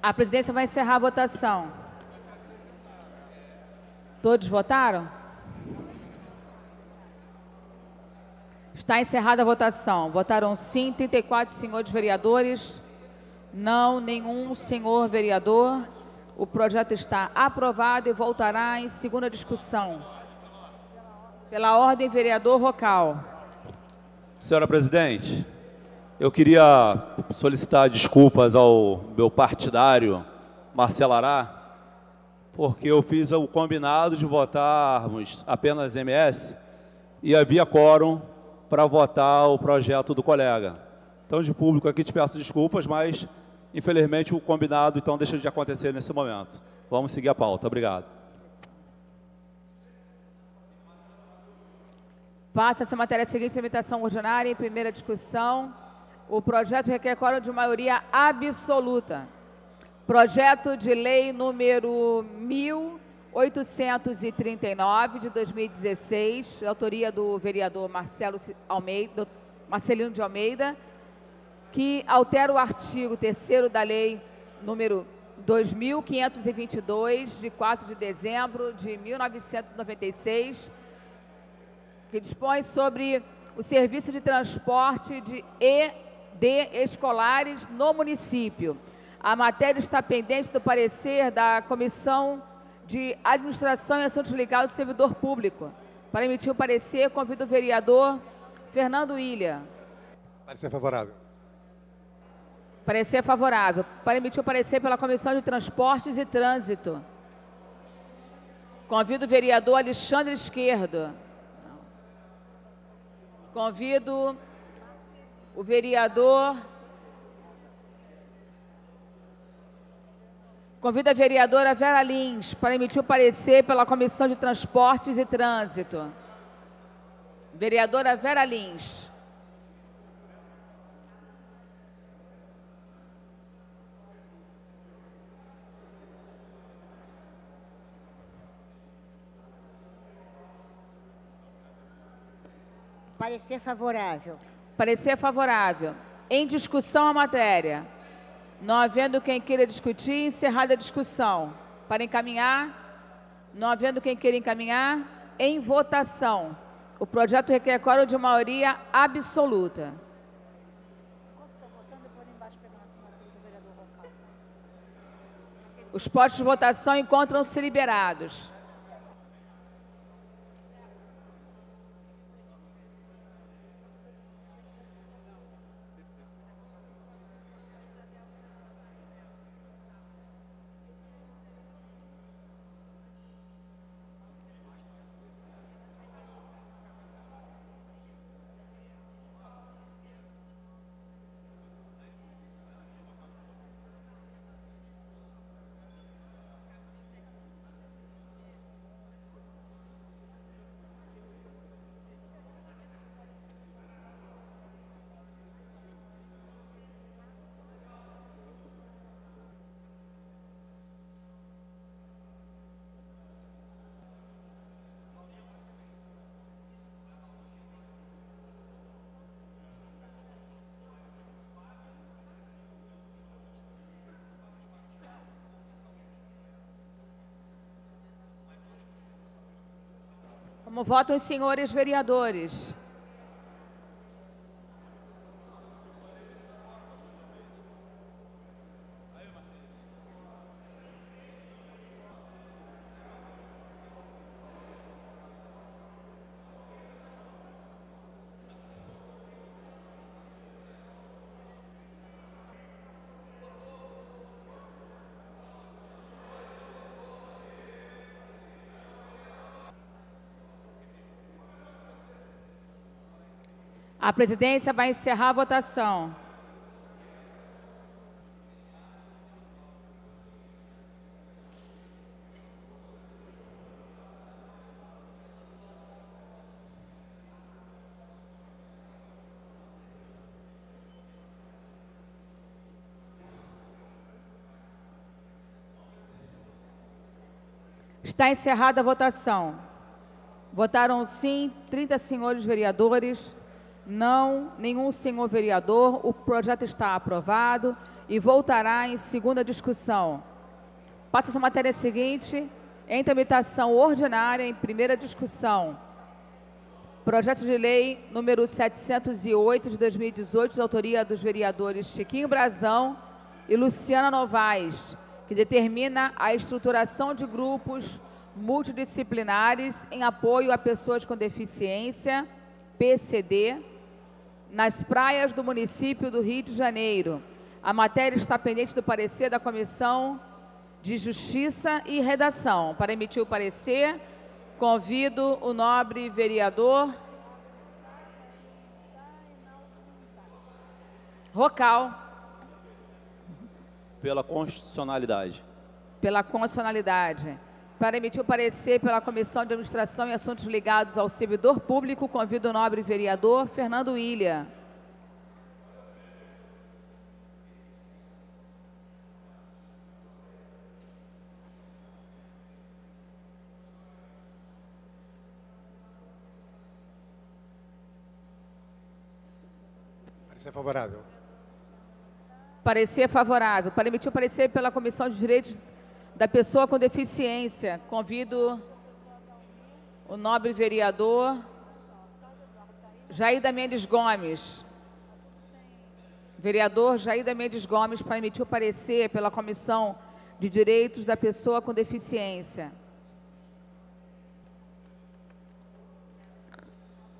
A presidência vai encerrar a votação. Todos votaram? Está encerrada a votação. Votaram sim 34 senhores vereadores, não nenhum senhor vereador. O projeto está aprovado e voltará em segunda discussão. Pela ordem, vereador Rocal. Senhora presidente, eu queria solicitar desculpas ao meu partidário, Marcelo Ará, porque eu fiz o combinado de votarmos apenas MS e havia quórum para votar o projeto do colega. Então, de público aqui, te peço desculpas, mas, infelizmente, o combinado, então, deixa de acontecer nesse momento. Vamos seguir a pauta. Obrigado. Passa-se a matéria seguinte, tramitação ordinária, em primeira discussão. O projeto requer quórum de maioria absoluta. Projeto de lei número 1839, de 2016, de autoria do vereador Marcelino de Almeida, que altera o artigo 3º da lei número 2.522, de 4 de dezembro de 1996, que dispõe sobre o serviço de transporte de escolares no município. A matéria está pendente do parecer da Comissão de Administração e Assuntos Ligados ao Servidor Público. Para emitir o parecer, convido o vereador Fernando Ilha. Parecer favorável. Parecer favorável. Para emitir o parecer pela Comissão de Transportes e Trânsito, convido o vereador Alexandre Esquerdo. Convido o vereador... Convido a vereadora Vera Lins para emitir o parecer pela Comissão de Transportes e Trânsito. Vereadora Vera Lins. Parecer favorável. Parecer favorável. Em discussão a matéria. Não havendo quem queira discutir, encerrada a discussão. Para encaminhar, não havendo quem queira encaminhar, em votação. O projeto requer quórum de maioria absoluta. Os postos de votação encontram-se liberados. Como votam os senhores vereadores? A presidência vai encerrar a votação. Está encerrada a votação. Votaram sim 30 senhores vereadores. Não, nenhum senhor vereador. O projeto está aprovado e voltará em segunda discussão. Passa-se a matéria seguinte, em tramitação ordinária, em primeira discussão. Projeto de lei número 708 de 2018, de autoria dos vereadores Chiquinho Brazão e Luciana Novaes, que determina a estruturação de grupos multidisciplinares em apoio a pessoas com deficiência, PCD, nas praias do município do Rio de Janeiro. A matéria está pendente do parecer da Comissão de Justiça e Redação. Para emitir o parecer, convido o nobre vereador Rocal. Pela constitucionalidade. pela constitucionalidade. Para emitir o parecer pela Comissão de Administração e Assuntos Ligados ao Servidor Público, convido o nobre vereador Fernando Willian. Parecer favorável. Parecer favorável. Para emitir o parecer pela Comissão de Direitos da Pessoa com Deficiência, convido o nobre vereador Jaida Mendes Gomes. Vereador Jaida Mendes Gomes, para emitir o parecer pela Comissão de Direitos da Pessoa com Deficiência.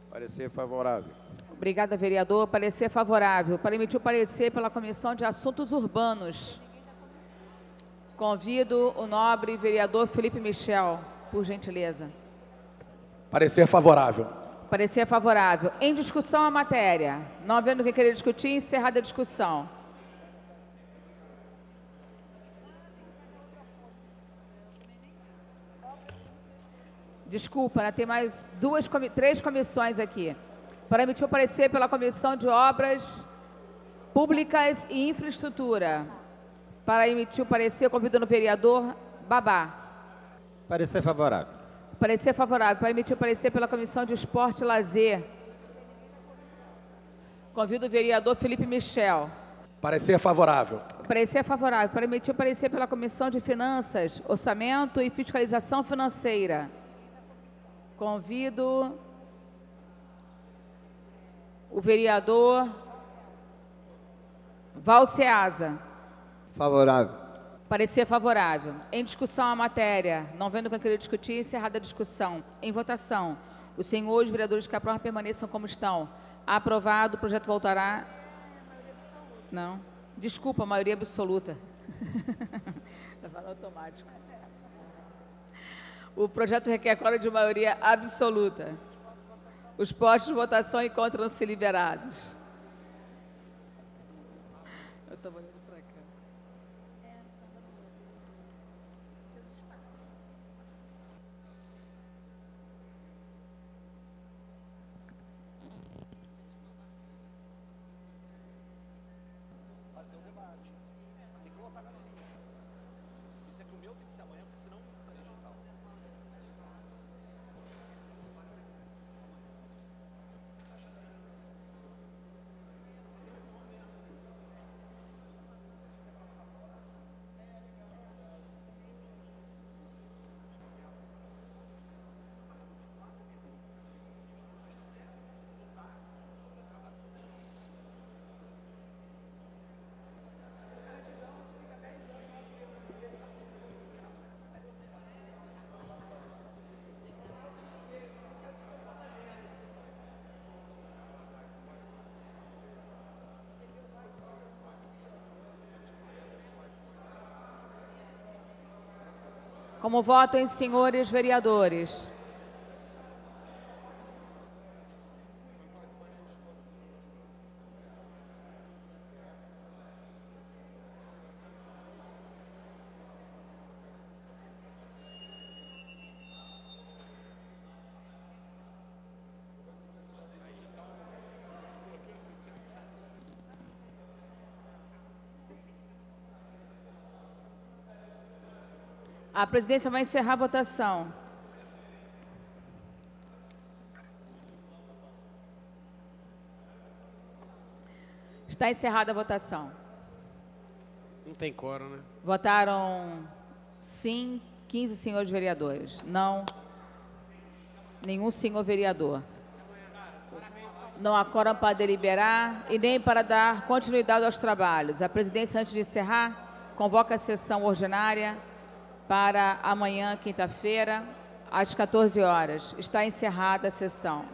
Parecer favorável. Obrigada, vereador. Parecer favorável. Para emitir o parecer pela Comissão de Assuntos Urbanos, convido o nobre vereador Felipe Michel, por gentileza. Parecer favorável. Parecer favorável. Em discussão a matéria. Não havendo quem querer discutir, encerrada a discussão. Desculpa, né? Tem mais três comissões aqui. Para emitir o parecer pela Comissão de Obras Públicas e Infraestrutura. Para emitir o parecer, convido o vereador Babá. Parecer favorável. Parecer favorável. Para emitir o parecer pela Comissão de Esporte e Lazer. Convido o vereador Felipe Michel. Parecer favorável. Parecer favorável. Para emitir o parecer pela Comissão de Finanças, Orçamento e Fiscalização Financeira. Convido o vereador Valceasa. Favorável. Parecer favorável. Em discussão a matéria. Não vendo quem querer discutir, encerrada a discussão. Em votação. Os senhores vereadores que aprovam permaneçam como estão. Aprovado. O projeto voltará... Não. Desculpa, maioria absoluta. Está falando automático. O projeto requer quórum de maioria absoluta. Os postos de votação encontram-se liberados. Eu estou olhando para cá. Fazer o debate. Tem que votar cada um. Isso é que o meu tem que ser amanhã, porque senão vocês não estão. Como votam, senhores vereadores? A presidência vai encerrar a votação. Está encerrada a votação. Não tem quórum, né? Votaram sim 15 senhores vereadores. Não, nenhum senhor vereador. Não há quórum para deliberar e nem para dar continuidade aos trabalhos. A presidência, antes de encerrar, convoca a sessão ordinária para amanhã, quinta-feira, às 14 horas. Está encerrada a sessão.